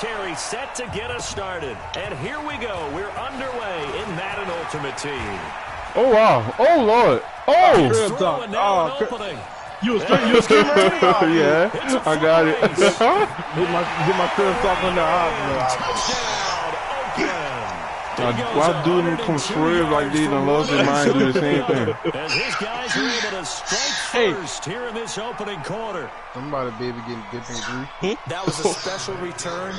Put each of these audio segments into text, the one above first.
carry set to get us started. And here we go. We're underway in Madden Ultimate Team. Oh, wow. Oh, Lord. Oh! You was screaming? Yeah, I got it. Get my crib talk on the Why do them come swerve like these and lost their mind do the same thing? As his guys are able to strike first here in this opening quarter. Somebody baby getting different grief. That was a special return,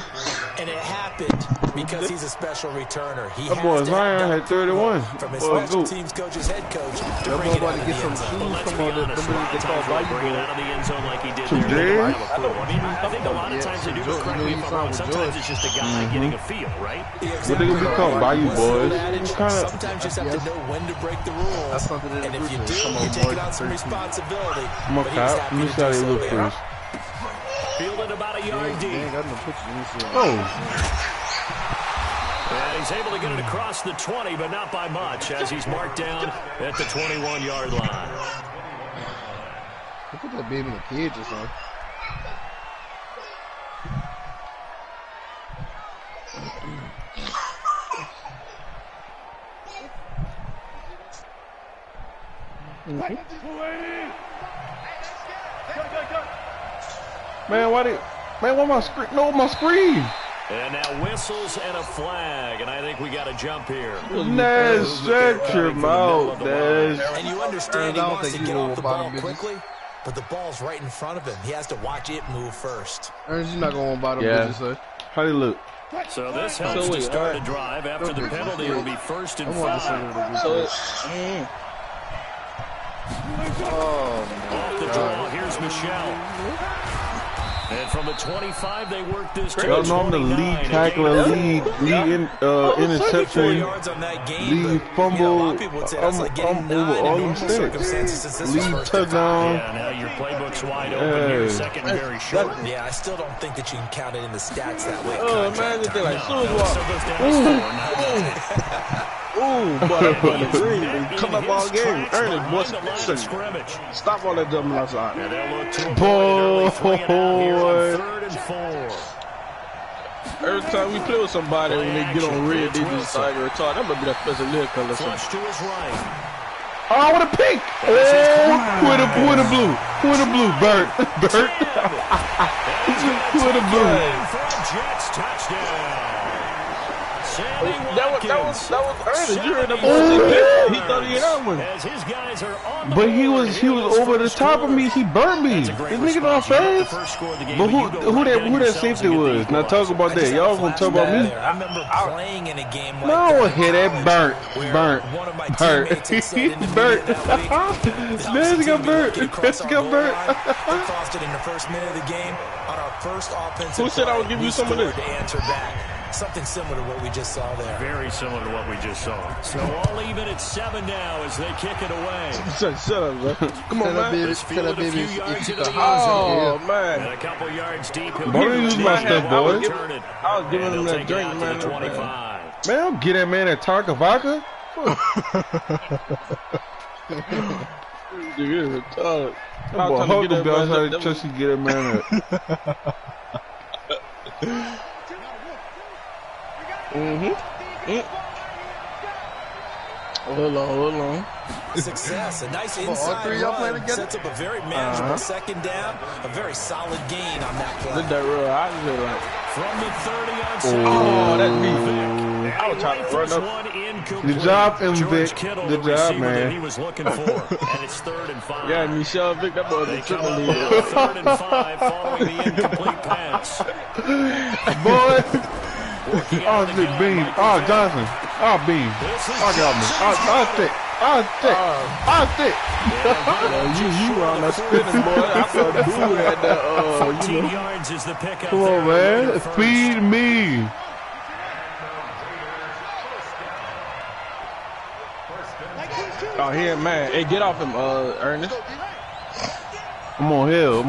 and it happened because he's a special returner. He That boy Zion had 31. From his special teams coach's head coach to bring it out of the end zone. Let's be honest, they bring it out of the end zone like he did Some there. Jay? I think a lot of times they do, correct me if I'm wrong, sometimes it's just a guy getting a feel, right? What they gonna be called? Bayou boys? Sometimes you just have to know when to break the rules. And if you do, you're taking on some responsibility. I'm gonna cop. Let me see how they look first. Fielded about a yard deep. Oh. And he's able to get it across the 20, but not by much, as he's marked down at the 21-yard line. Put that baby in a cage or something. Man, why my screen? No, my screen. And now whistles and a flag, and I think we got a jump here. Nez, shut your mouth, Nez. And you understand he wants to get off the ball quickly, but the ball's right in front of him. He has to watch it move first. Ernest, you're not going to buy the business, How they look? So this helps to start a drive. After the penalty, it'll be 1st and 5. Off the draw, here's Michelle. And from the 25, they work this to Y'all know I'm the lead tackler, lead interception, lead fumble. I'm over all them stats. Lead touchdown. Yeah, now your playbook's wide open here, second and very short. Yeah, I still don't think that you can count it in the stats that way. Oh, man, this thing like Ooh, but come up all game. Ernest, boy, stop all that jumping outside. Boy. 3rd and 4. Every time we play with somebody, when they get on red, they just start retarded. That might be that special little color. Flush to his right. Oh, what a pink! Oh, who in the blue? Who in the blue? Bert. Who in the blue? Jets touchdown. That was Ernest. You heard the bullshit. He thought he had that one. As his guys are on the But he was over the top of me. He burnt me. This nigga not fast. But who that safety was? Now talk about that. Y'all gonna talk about me? I remember playing in a game like No, hit that burnt. one of my teammates had said in the Burnt. meeting that week, Let's go burnt. Let's go burnt. They crossed it in the first minute of the game on our first offensive. Who said I would give you some of this? To answer back. Something similar to what we just saw there. Very similar to what we just saw. So all even at 7 now as they kick it away. Shut up, bro. Come on, man. Oh, man. And a couple yards deep. Don't use my stuff, boys. I was giving him that drink, man. 25. Man, don't get that man that Tarka vodka. Dude, you're retarded. That boy Huckleberry how to just get that man that. Hold on. Success, a nice inside run, sets up a very manageable second down, a very solid gain on that play. Look that real out like. From the 30 on Oh, that's me. I was trying to run up. Good job, Vic. Good job, man. He was looking for, and it's 3rd and 5. Yeah, Michelle Vic, that boy's a triple lead. 3rd and 5 following the incomplete pass. Boy. Oh, Vic Beam. Oh, Johnson. Oh, Beam. Oh, got me. Oh, stick. You were on that spinning, boy. I thought Boo had that, 14 yards is the pickup. Come on, man. Feed me. Oh, here, man. Hey, get off him, Ernest. I'm on hill. A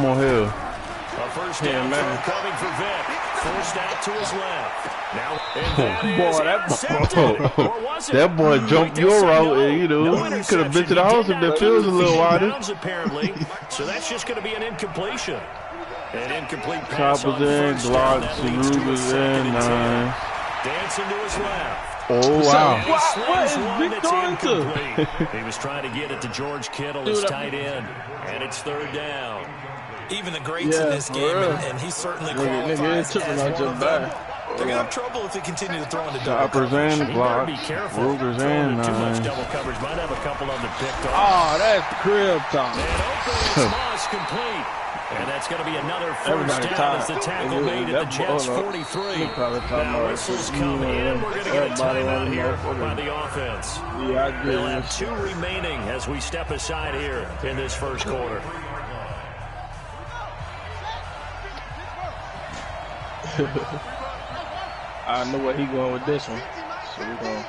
first down coming for Vic. Forced out to his left. Now, that boy jumped your route, and you could have been to the house if that field's a little wider. Apparently, so that's just going to be an incompletion. An incomplete pass Choppers on in, first down. Glocks, That leads to a Rugas second in, and 10. nine. Dancing to his left. Oh, wow. What is Vic doing He was trying to get it to George Kittle, his tight end. And it's third down. Even the greats in this game, and he certainly qualifies as one of them. They're going to have trouble if they continue to throw into double Choppers coverage. in, Glocks, Rugas in, Too much nine. double coverage. Might have a couple of them picked off. Oh, that's crib time. And open, it's complete. And that's going to be another first down as the tackle made at the Jets 43. Now whistles come in. We're going to get a timeout here by the offense. Yeah, I We'll agree. have 2 remaining as we step aside here in this first quarter. I know where he going with this one. So we're going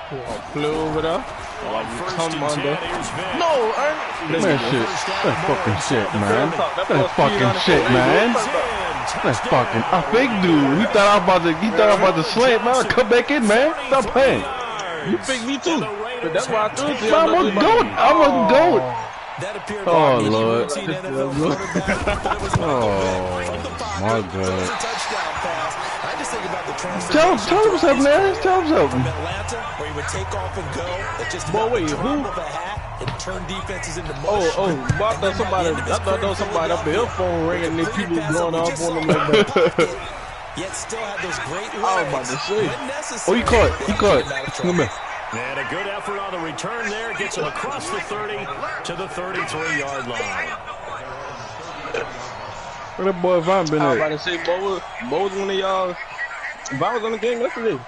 to play over there. Like we come under. No, Man, shit. That's fucking shit, man. That's fucking shit, man. That's fucking. I fake dude. He thought I was about to slant, man. Come back in, man. Stop playing. you picked me too. But that's why I threw it to you. I'm a goat. I'm a goat. That appeared Oh, like any Lord. routine NFL quarterback, but it was Oh, my It was a God. touchdown pass. I just think about the Tell him transformation something, man. Tell him from something. Atlanta, where he would take off and go at just Boy, about wait, the who? drop of a hat and turn defenses into mush. Oh, but I thought somebody, I thought there was somebody up there phone ringing and people going off on them like that. Yet still had those great I was about to say. Oh, he caught. He caught. Come here. And a good effort on the return there. Gets him across the 30 to the 33-yard line. Where that boy Vaughn been I was at? about to say, Bo was one of y'all. Vaughn was on the game yesterday.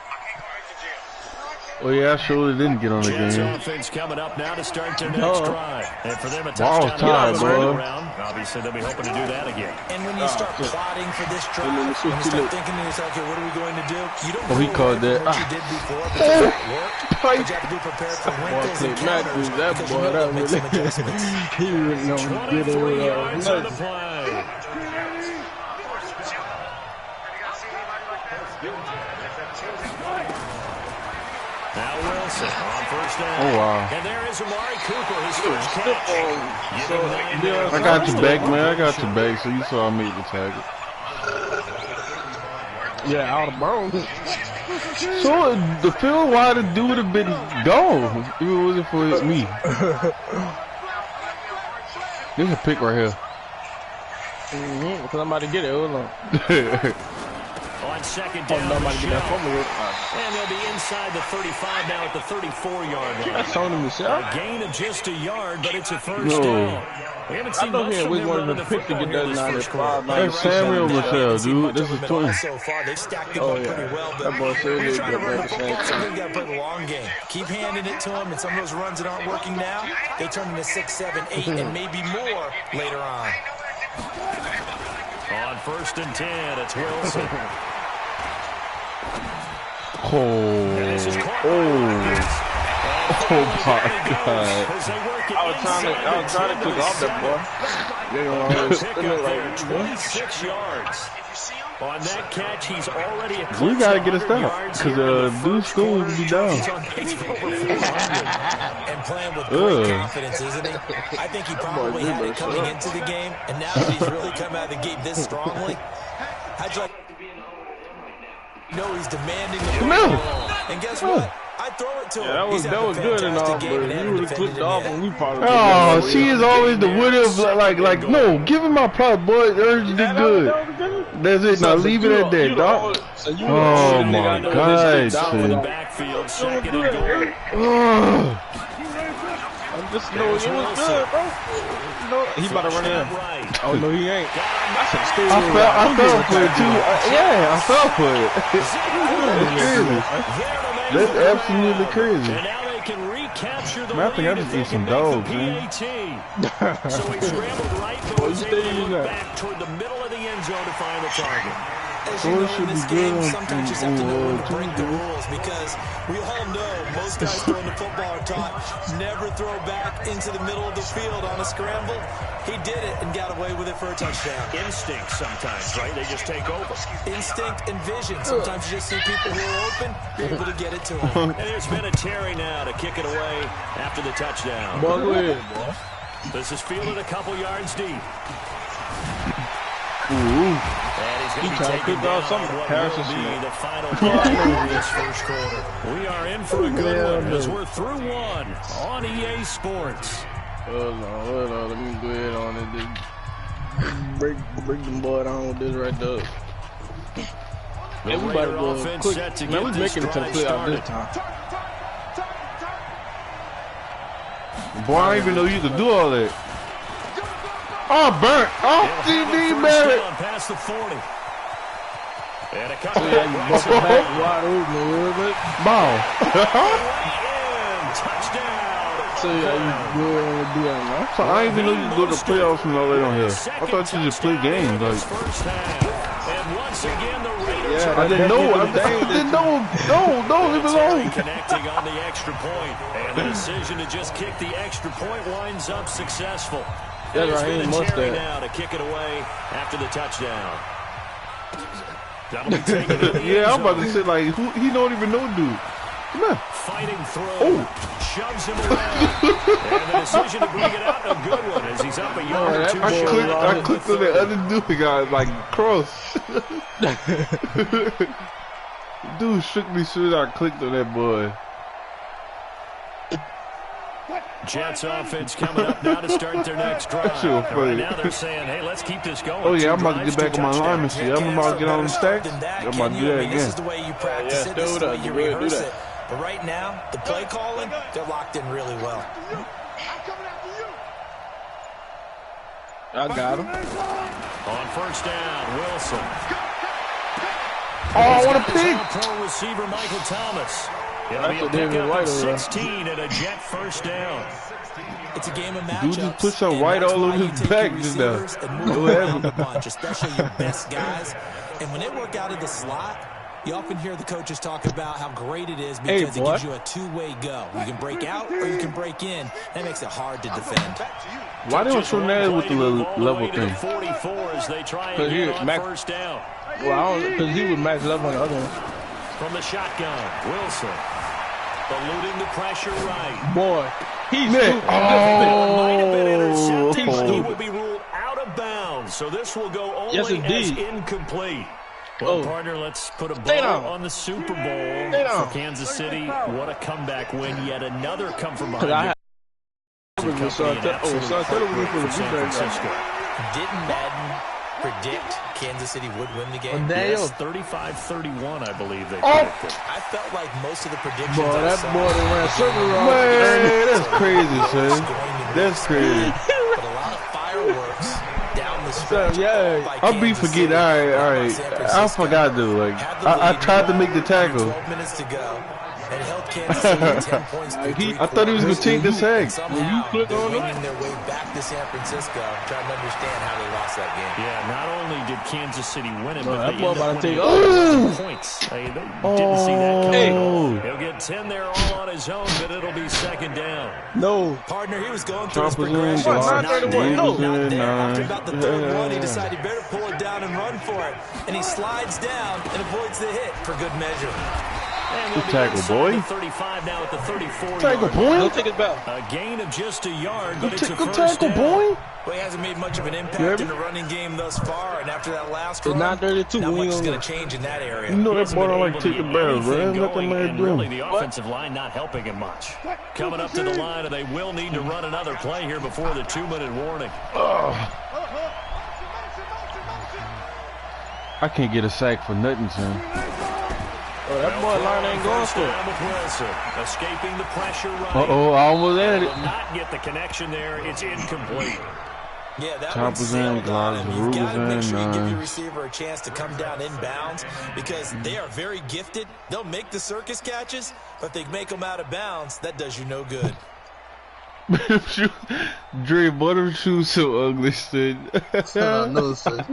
Oh, yeah, I surely didn't get on the Jets game. offense coming up now to start their next drive. And for them, a Wow, touchdown tied, to bro. around. Obviously, they'll be hoping to do that again. And when you start plotting for this drive, when you start thinking to yourself, okay, what are we going to do? You don't Oh, he go called away that. from what you did before because that worked. But you have to be prepared for wrinkles and counters That because you boy, know that they'll make really, some adjustments. he really know what to get 23 over yards on the there. play. Now Wilson on first down. Oh, wow. And there is Amari Cooper, his first catch. I got your back, man. I got your back, so you saw I made the tackle. Yeah, out of bounds. So, the field wide dude would have been gone if it wasn't for me. There's a pick right here. Because I'm about to get it. Hold on. On second Oh, down, nobody get that Michelle. from me. And they'll be inside the 35 now at the 34-yard line. That's Tony Michelle. A gain of just a yard, but it's a first No. down. We haven't I seen know much he from was him one of running the the pick to football get here that this first 95. quarter. That's Samuel Michelle, dude. This is Twin. 20. So far, they stacked him Oh, up yeah. pretty well, but That boy said when you're he trying to got run the back the football, same sometimes you got to play the long game. Keep handing it to him, and some of those runs that aren't working now, they turn into 6, 7, 8, and maybe more later on. On first and 10, it's Wilson. Oh, my God. I was trying to click off that boy. They always Pick spin it up there, like 26 yards. On that catch, he's already We gotta get a stop, because Dude's school will be down. And playing with great confidence, isn't he? I think he probably had it coming into the game, and now that he's really come out of the gate this strongly, I'd like to know he's demanding the ball. And guess what? I throw it to him. Yeah, that was good and all, but you would have clicked off and we probably. Oh, she is always the winner of like, no, give him my props, boy. Urge did good. That's it. Now leave it at that, dog. Oh my God, son. Backfield, second and goal. I'm just know it was good, bro. You know, he about to run in. Oh no, he ain't. I fell for it too. Yeah, I fell for it. That's crazy. That's absolutely crazy. And now they can recapture the Man, I think I lead just if ate they some can make dogs, the man. PAT. So he scrambled right, but was able to look back toward the middle of the end zone to find the target. As you know, in this game, sometimes you just have to know when to break the rules because we all know most guys throwing the football are taught never throw back into the middle of the field on a scramble. He did it and got away with it for a touchdown. Instinct sometimes, right? They just take over. Instinct and vision. Sometimes you just see people who are open, you're able to get it to them. And there's been a Terry now to kick it away after the touchdown. Boy, go ahead, boy. This is fielded a couple yards deep. He trying to cook off some Harrison Smith. The final of this first quarter. We are in for a good one as we're through one on EA Sports. Hold on. Let me go ahead on and just break them boy down with this right there. Everybody go quick. Man, we making it to the playoff this time. Boy, I didn't even know you could do all that. Oh, burnt. Oh, TV Barrett. Past the 40. And a So yeah, you bust it back wide open a little bit. Ball. Touchdown. So yeah, you go ahead and do that now. So I didn't even know you could go to playoffs and all that on here. I thought you just play games. Like, And once again, the Raiders I didn't know. I didn't know. No, leave it alone. connecting on the extra point. And the decision to just kick the extra point winds up successful. That's right, he must have. Now to kick it away after the touchdown. That'll be taken in the Yeah, I'm end about to zone. say, like, he don't even know dude. Come on. Fighting throw. Shoves him around. And the decision to bring it out, a good one as he's up a yard or two. I clicked on the other dude, guys, like, cross. Dude shook me soon as I clicked on that boy. Jets offense coming up now to start their next drive. Right now they're saying, hey, let's keep this going. Oh, yeah, I'm about to get back on my lineman sheet. I'm about to get on the stacks. I'm about to do that This is again. the way you practice it. This is the way you rehearse it. But right now, the play calling, they're locked in really well. I got him. On first down, Wilson. Oh, I want to pick. Pro receiver Michael Thomas. That's a David White over there. 16 and a Jet first down. It's a game of matchups. Dude just put some white all over his back just now. Whatever. Especially your best guys. And when they work out of the slot, you often hear the coaches talk about how great it is because it gives you a two-way go. You can break out or you can break in. That makes it hard to defend. Why they don't show that with the level thing? 44 as they try Because he again was on max. first down. Well, because he was max level on the other one. From the shotgun, Wilson. Eluding the pressure right. Boy, he's Nick. Might have been Oh, intercepted, but he will be ruled out of bounds. So this will go only Yes, as indeed. incomplete. Well, partner, let's put a bow on the Super Bowl for Kansas City. What a comeback win. Yet another come from behind. Didn't Madden predict Kansas City would win the game? Yes, 35-31, I believe they predicted. I felt like most of the predictions Boy, that boy done ran circles around. Man, that's crazy, son. That's crazy. But a lot of fireworks down the stretch. Yeah, I'll be forgetting. All right. I forgot, dude. Like, I tried to make the tackle. 12 minutes to go. And held Kansas City 10 points. I thought he was going to take the sack. When you click on it, Winning their way back to San Francisco, trying to understand how they lost that game. Yeah, not only did Kansas City win it, but that they boy ended up about to take winning points. They didn't see that coming. Oh. He'll get 10 there all on his own, but it'll be second down. no. Partner, he was going through his Choppers in, progression. Glock, Not there. Davis Not in, there. After nine. about the third one, he decided he better pull it down and run for it. And he slides down and avoids the hit for good measure. And Good tackle, boy. 35 now at the 34. Tackle, boy. Don't take it back. A gain of just a yard, but it's a Good first tackle, down. boy. Well, he hasn't made much of an impact in the running game thus far, and after that last run, 9:32. not We much is ain't going on to change in that area. You know that Hasn't boy been don't able like to take the get barrels, anything man. Let going, that man and do really him. the offensive line not helping him much. Coming up to the line, and they will need to run another play here before the 2-minute warning. I can't get a sack for nothing, son. Oh, that boy line ain't going for it. With Wilson, escaping the pressure right. Uh-oh, I almost had it. Will not get the connection there. It's incomplete. Yeah, that Choppers one's in, sailed on him. You've got to Rugers make in, sure you give your nine. receiver a chance to come down inbounds because they are very gifted. They'll make the circus catches, but if they make them out of bounds, that does you no good. Dre, boy, them shoes so ugly, son. I know, son.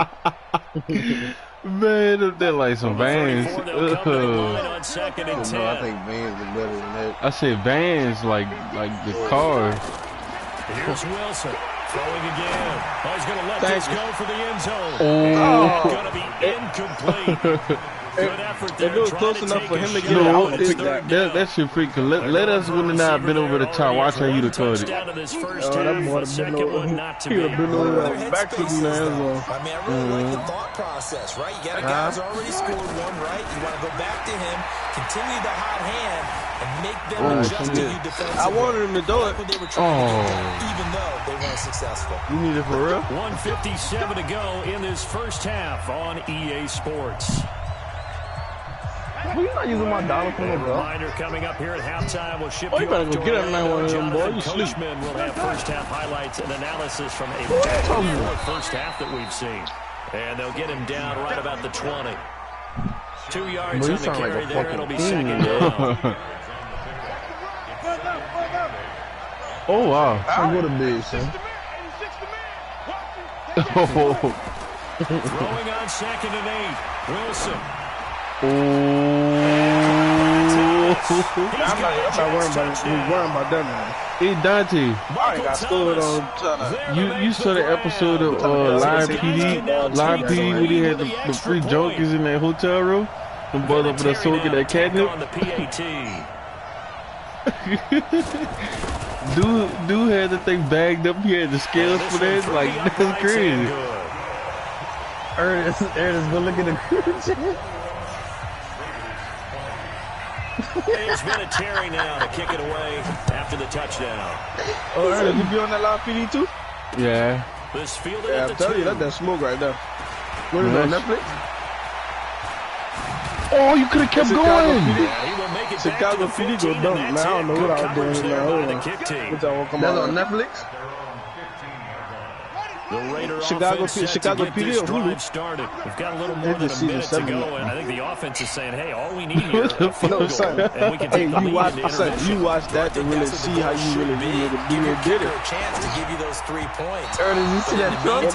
Man, they're like some Vans. They'll come to the line on second and 10. No, I think Vans are better than that. I said Vans, like the car. Here's Wilson throwing again. Oh, he's going to let this go for the end zone. Oh. Going to be incomplete. If it was close enough for him to get it, I No, would pick that. that shit freak. Let us win the night. Been over the top. Watch how you record it. That boy been over there back to the man. I mean, I really like the thought process, right? You got a guy who's already scored one, right? You want to go back to him, continue the hot hand, and make them adjust to you defensively. I wanted him to do it. They were trying to get done, even though they weren't successful. You need it for real? 1:57 to go in this first half on EA Sports. Well, you're not using my dollar for no bro. Reminder coming up here at halftime. We'll ship you you better off go to get that man one of them, boy. Jonathan You sleep. Coachman will have first half highlights and analysis from a back first half that we've seen. And they'll get him down right about the 20. 2 yards on the carry there. It'll be second down. Oh wow! I'm gonna be, son. Throwing on 2nd and 8. Wilson. I'm not worrying about that man. Hey Dante, I got scored on. you saw the episode of Live PD when he had the free junkies in that hotel room? Them boys up there soaking that catnip. On the PAT. Dude had the thing bagged up. He had the scales for that. Like, that's crazy. Ernest, but look at the It's been a Terry now to kick it away after the touchdown. Oh, Ernest, you be on that live PD too? Yeah. This fielded Yeah, at I'm the telling you, 2. that's that smoke right there. What is it, on Netflix? Oh, you could have kept going. Yeah, he will make it Chicago back to the PD 15, go dumb. and Man, I that's don't know it. what I Good was doing coverage now. there Hold by the on. kick team. That's on Netflix? The Raider Chicago offense set Chicago to get PD this or Hulu? drive started. We've got a little more than a minute to go, and I think the offense is saying, hey, all we need here is a field goal, and we can take the lead into intermission. You watch that to really see how you really did it. A chance to give you those 3 points. Ernest, you see that truck?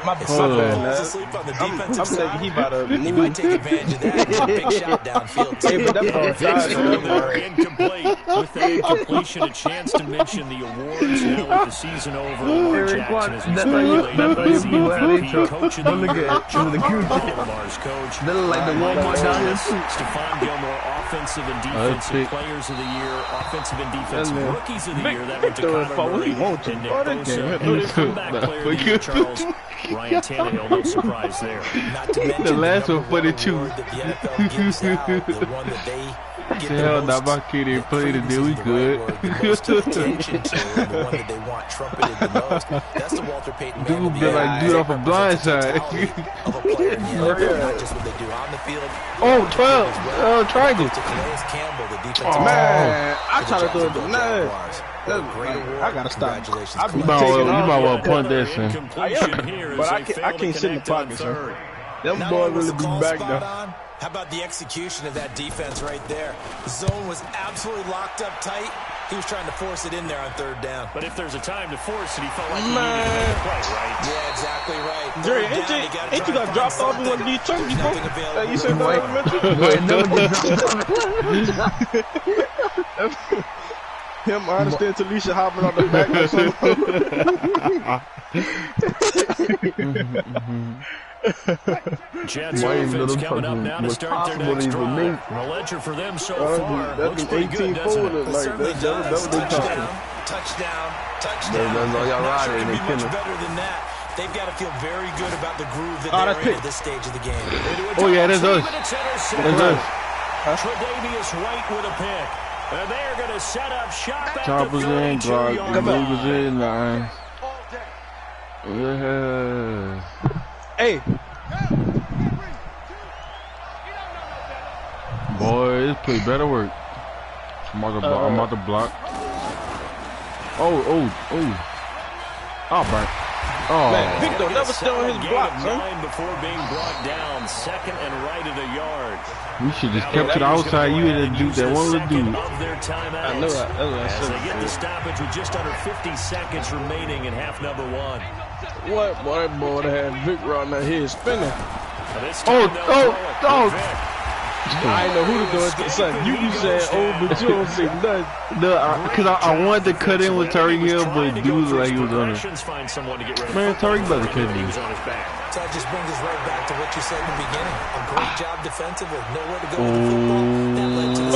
My bad, man. Asleep on the I'm defensive thinking side. he about to He might take advantage of that. Big shot downfield. Hey, but that ball died, They're incomplete. With that incompletion, a chance to mention the awards now with the season over. Lamar Jackson is that's coach of the year, Lamar's coach. They look like the Walmart down here too. Stephon Gilmore, offensive and defensive players of the year, offensive and defensive rookies of the year. That went to Connor Murray and Nick Bosa. And the comeback player of the year, Charles Ryan Tannehill. No surprise there. Not to mention The last one funny too. award that the NFL gives out, the one that they get Hell, the now most my kid ain't played it, then we praise is the good. right word, the most attention to, the one that they want trumpeted the most. That's the Walter Payton man. Dude be like, dude off a blind side. Of a player in the NFL, not just what they do on the field. Oh, 12. Triangle. To Calais Campbell, the defensive Man, I try to do it. Jacksonville Nah, Jaguars. I gotta stop. Congratulations. I be You taking might off. want to punt that, son. But I can't sit in the pocket, son. Them Not boys only was really the be call back spot there. on, how about the execution of that defense right there? The zone was absolutely locked up tight. He was trying to force it in there on 3rd down. But if there's a time to force it, he felt like he needed to make a play, right? Yeah, exactly right. Jerry, Third down, ain't you got dropped off in one of these trucks before? Nothing available. You said that elementary? Him, I understand Talisha hopping on the back or Jets offense coming up now to start their next drive. The ledger for them so far looks pretty good, doesn't it? Like Certainly that, does. that Touchdown. That's all y'all Not sure riding, it can they be much killing. better than that. They've got to feel very good about the groove that that's they're in pick. at this stage of the game. Oh, yeah, that's us. That's us. Tre'Davious White with a pick. And they're going to set up shop at Choppers the in, 32-yard Movers line. in, lines. Yeah. Hey, Boy, this play better work. I'm out the block. Oh. Oh, Brian. Oh. man, Victor never still on his block, son. 9 before being brought down, 2nd and right at a yard. We should just kept to the outside. You had to do that one little dude. I know that. That's what I As said. they get the stoppage with just under 50 seconds remaining in half number 1. What boy, that boy that had Vic right now here spinning. Oh. I ain't know who to do it. Son, you be saying, oh, but you don't say nothing. Because I wanted to cut in with Tyreek Hill, but dude like he was on it. Man, Tyreek better cut me. So that just brings us right back to what you said in the beginning. A great job defensively. Nowhere to go with the football. That led to the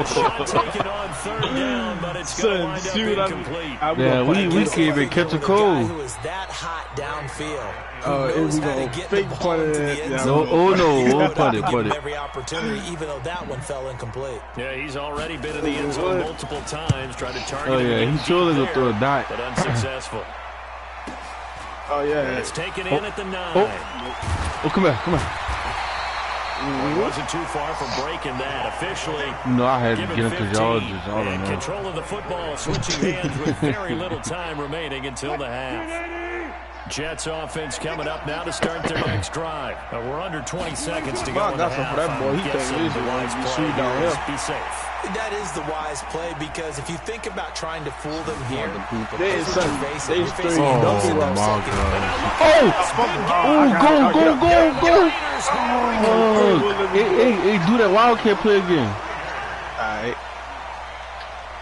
shot taken on third down, but it's going to wind up incomplete. Yeah, we can't even catch a cold. Who is that hot downfield? It was going to fake punt it. No, we'll punt it. Every opportunity, even though that one fell incomplete. Yeah, he's already been in the end zone multiple times, trying to target. Oh yeah, he's surely gonna throw a dot, but unsuccessful. Oh yeah, and it's taken in at the 9. Oh, come here. He wasn't too far from breaking that. Officially, no, I had to get into yards. And control of the football, switching hands with very little time remaining until the half. Jets offense coming up now to start their next drive. We're under 20 seconds to go in the half. For that boy, he can't use it. Be safe. That is the wise play, because if you think about trying to fool them here, they Hey, do that wildcat play again. Alright.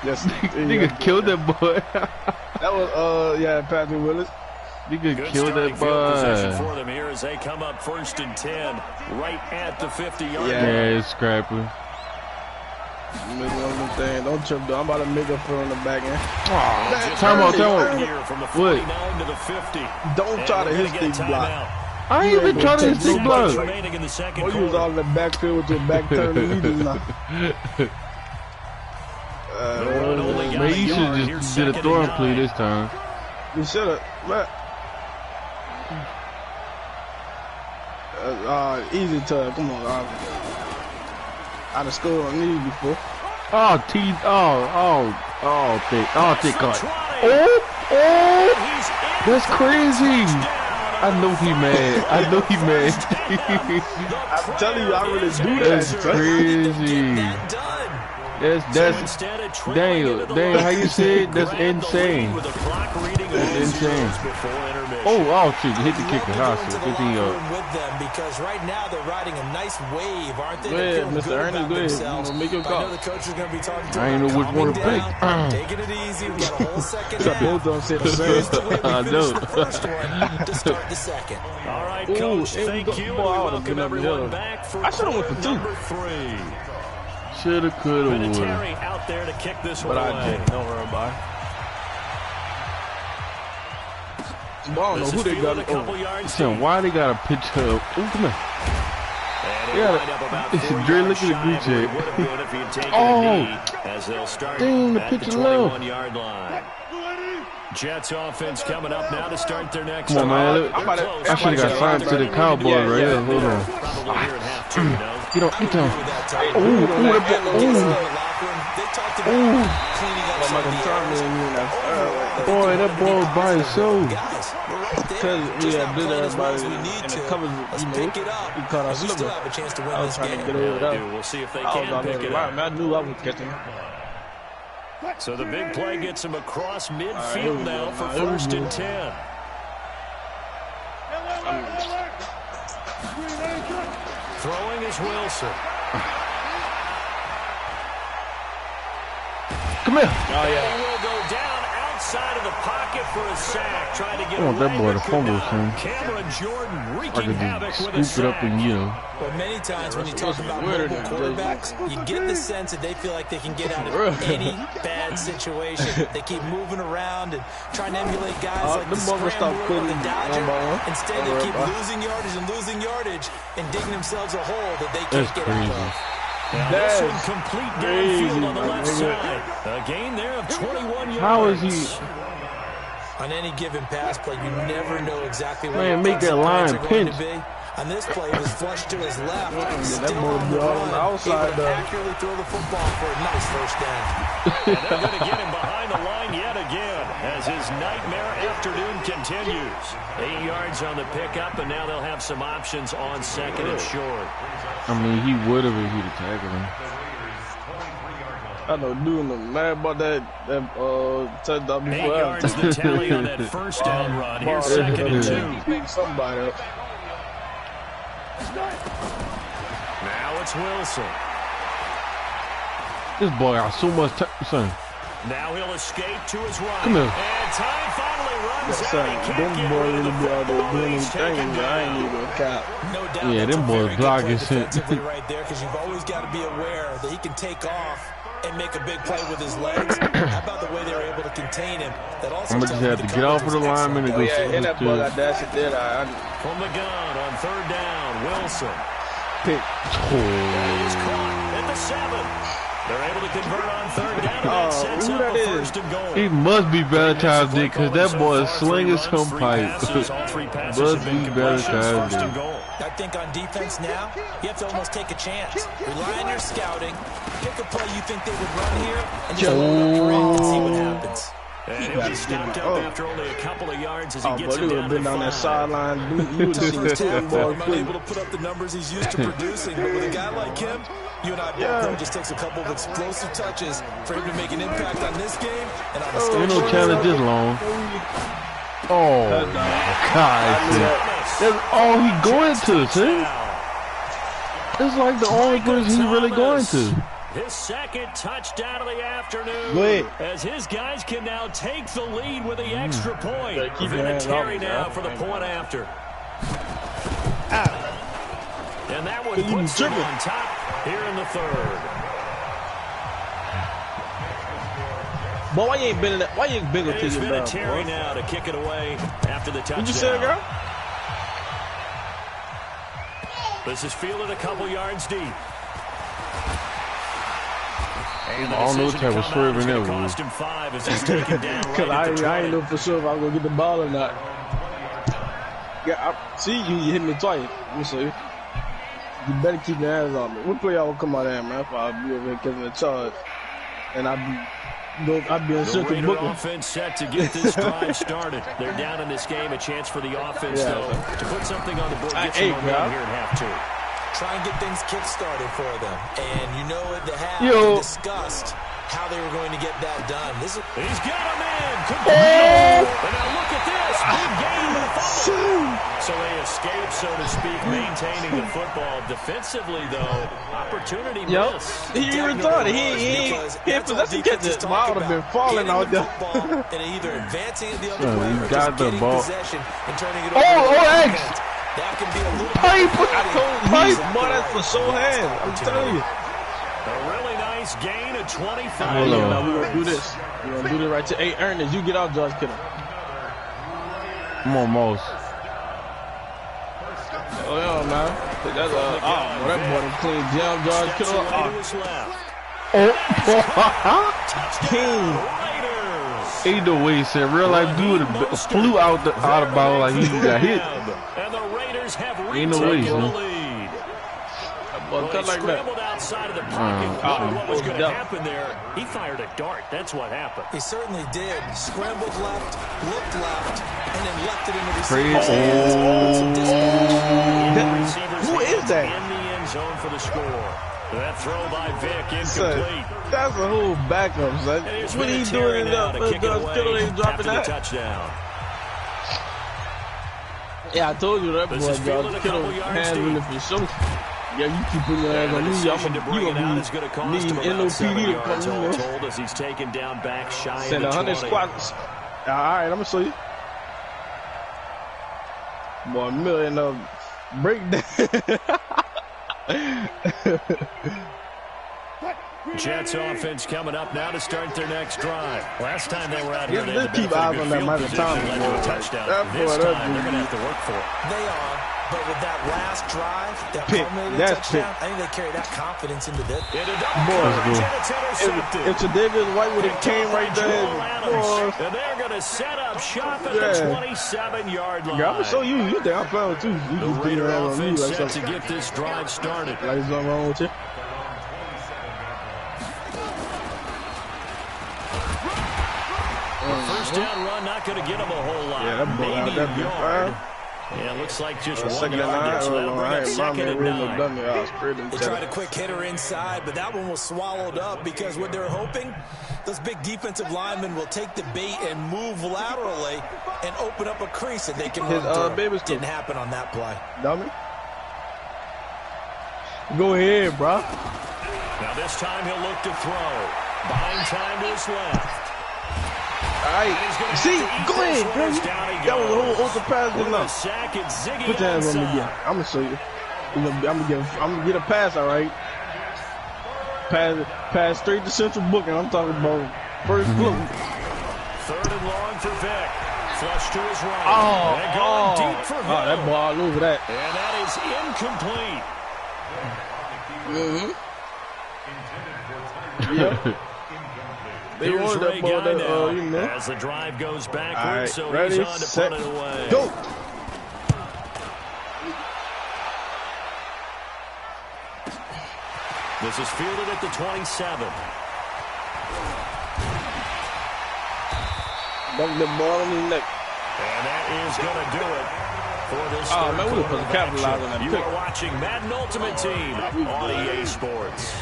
Yes, nigga killed that boy. That was Patrick Willis. Nigga killed that boy. For them here as they come up 1st and 10, right at the 50-yard line. Yeah, it's scrappy. Don't trip, though. I'm about to make up for on the back end. Time out. What? Don't try to hit stick block. I ain't even trying to hit stick block. Or you was all in the backfield with your back turned and you just not. Man, you should just did a throwing play this time. You should have. Easy touch. Come on. Out of school on these before. Thick cut. That's crazy. I know he mad. I'm telling you, I really do that. That's crazy. That's Daniel, how you say it? That's insane. That's insane. Oh shit, hit the kicker. 15 yards. With them, because right now they're riding a nice wave, aren't they? Yeah, Mr. Ernie, go ahead. Make your call. I know the coach is going to be talking to I ain't know which one to pick. Taking it easy. We got a whole second half. Both don't say the same. I know. The first one to start the second. All right, Coach, thank you. Welcome everyone back for I should have went for 2. number 3. Shoulda, coulda, woulda. Out there to kick this but one I away. didn't know her about. I don't know who they got. Why they got a picture of? Come here. It's Dre. Look at the group chat. Dang, the picture low. Jets offense coming up now to start their next. Come on, man. I should have got signed to the Cowboys right here. Hold on. Get down. Boy, that ball was by himself. Because we had did everybody and the covers, you caught our slipper. I was trying to get over that. We'll see if they can pick it up. I knew I was catching him. So the big play gets him across midfield now for 1st and 10. Throwing is Wilson. Come here. Oh, yeah. He will go down outside of the pocket for a sack. Trying to get I want that boy to fumble soon. Cameron Jordan I wreaking havoc could with a just scoop it up sack. and Well, many times when you talk about mobile quarterbacks, you get the sense that they feel like they can get out of any bad situation. They keep moving around and trying to emulate guys like the Scrambler or the Dodger. Instead, they keep losing yardage and digging themselves a hole that they can't get out of. Now this one complete downfield on the left side. A gain there of 21 yards. How is he? On any given pass play, you never know exactly where Man, make that line pinch. On this play, it was flushed to his left. That boy be all on the outside, though. Accurately throw the football for a nice first down. And they're going to get him behind the line yet again as his nightmare afternoon continues. 8 yards on the pickup, and now they'll have some options on 2nd and short. I mean, he would have if he'd have tackled him. I know, dude, I'm mad about that touchdown before. 8 yards the tally on that first down run. Here's 2nd and 2. Somebody up. Now it's Wilson. This boy got so much son. Now he'll escape to his right. Come here. And time finally runs out. He can't Them get boys rid of really the be out there football. doing He's these taken things. I ain't down. even a cap. No doubt. Yeah, them boys blocking shit. Right there, because you've always got to be aware that he can take off and make a big play with his legs. How about the way they were able to contain him? That also I'm gonna just have to get off of the lineman and go And that ball got dashed there. From the gun on third down, Wilson. Pick. He's caught at the 7. They're able to convert on third down. That sets up a first and goal. He must be baptized, Dick, because that boy is slinging some pipe. Must be baptized. I think on defense now, you have to almost take a chance. Rely on your scouting. Pick a play you think they would run here, and just see what happens. And he'll be stopped up after only a couple of yards as he gets it down to been down that sideline. You would have seen this I'm unable to put up the numbers he's used to producing, but with a guy like him, you and I both know it just takes a couple of explosive touches for him to make an impact on this game and on the stage. Ain't no challenge this long. Oh, God. That's all he going to, see? It's like the only person he really going to. His second touchdown of the afternoon. Go ahead. As his guys can now take the lead with the extra point. Keep your hands Vinatieri off, now bro. for the point after. And that one You puts them tripping. on top here in the third. Boy, why you ain't been in that? Why you ain't bigger to It's your mouth, Vinatieri boy? now to kick it away after the touchdown. What you say, girl? This is fielded a couple yards deep. I don't know what type of swerving that was. Cost him 5 as he's taken down right Because at the I ain't 20. know for sure if I'm going to get the ball or not. Yeah, see, you hit me twice. Let me see. You better keep your hands on me. What play y'all will come out there, man, if I'll be over here catching the charge. And I'll be in The circle Raider booking. offense set to get this drive started. They're down in this game. A chance for the offense, though, to put something on the board. Get some momentum here at half 2. Try and get things kick-started for them. And you know what they have discussed how they were going to get that done. He's got a man. And now look at this. Big gain of the fumble. So they escape, so to speak, maintaining the football. Defensively, though, opportunity missed. He retarded. He ain't possessed to catch it. I would have been falling out there. And either advancing it the other way or got just the getting ball. possession and turning it over. X. That can be a little Pipe. Boy, that's for so hand. I'm telling you. A really nice gain of 25. Hold on. Now we're going to do this. We're going to do this right to 8 Ernest. You get out, George Kittle. Come on, Moss. Oh, yeah, man. That's that boy done clean jam, George Kittle. King. Either way, said real life dude flew out the ball like he got hit. And the Raiders have Ain't no way, retaken the man. lead. Well, He cut like that. scrambled outside of the pocket. Wondered what was going to happen there. He fired a dart. That's what happened. He certainly did. Scrambled left, looked left, and then left it in the Crazy. receiver's Who is that? In the end zone for the score. That throw by Vick incomplete. That's a whole backup, son. What are you doing in now there? to kick it George Kittle away ain't dropping after the that. touchdown. Yeah, I told you that boy, This is fielded a George Kittle couple yards hands deep. really for sure. Yeah, you keep putting your hands on me. Decision to bring it out is going to cost him about 7 NOPD to yards come all in. told as he's taken down back shy Send of the 100 20. squats. All right, I'm going to show you. Boy, a million of breakdown. Jets offense coming up now to start their next drive. Last time they were out here, they Let's had the keep benefit eyes of on good that field Michael position Thomas and led boy. to a touchdown. That This boy, that time, they're going to have to work for it. They are, but with that last drive, that Pick. culminating That's touchdown, pick. I think they carry that confidence into this. Into double Boy, coverage, and it's intercepted. If Tre'Davious White would have came right there, boy. And they're going to set up shop at the 27-yard line. Yeah, I'm going to show you. You think I'm playing too. You The just put Raider your hands on me offense like set to something. get this drive started. Like something wrong with you. First down run, not going to get him a whole lot. Yeah, that ball out Maybe that a big yard. fire. Yeah, looks like just 1 Second and yard 9. there, so that'll bring up second and 9. They tried a quick hitter inside, but that one was swallowed up because what they're hoping, those big defensive linemen will take the bait and move laterally and open up a crease that they can run through. Didn't happen on that play. Dummy. Go ahead, bro. Now this time he'll look to throw. Buying time to his left. All right. See, go ahead, girl. That was a whole open pass. Put your hands on me again. I'm gonna show you. I'm gonna get a pass. All right. Pass straight to central booking. I'm talking about first look. 3rd and long for Vick. Flush to his right. Deep for Hill. That ball over that. And that is incomplete. Yeah. They wanted that ball that, you know. As the drive goes backwards, so ready, he's on to set, punt it away. Go! This is fielded at the 27. Dunk the ball on his neck. And that is going to do it for this man, we were supposed to capitalize on that You pick. are watching Madden Ultimate Team on EA Sports.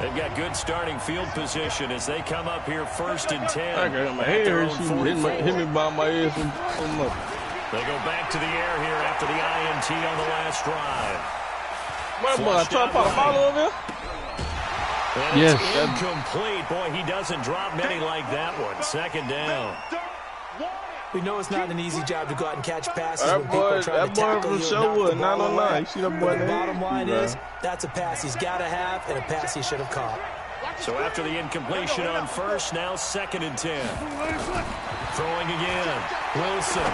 They've got good starting field position as they come up here 1st and 10. I got my hair. Hit me by my ears so much. They go back to the air here after the INT on the last drive. What about try to put a ball over there? And yes. It's incomplete. Boy, he doesn't drop many like that one. 2nd down. We know it's not an easy job to go out and catch passes that when people are trying to tackle you and knock the ball away. You see that boy But the there? bottom line is, that's a pass he's got to have and a pass he should have caught. So after the incompletion on 1st, now 2nd and 10. Throwing again. Wilson.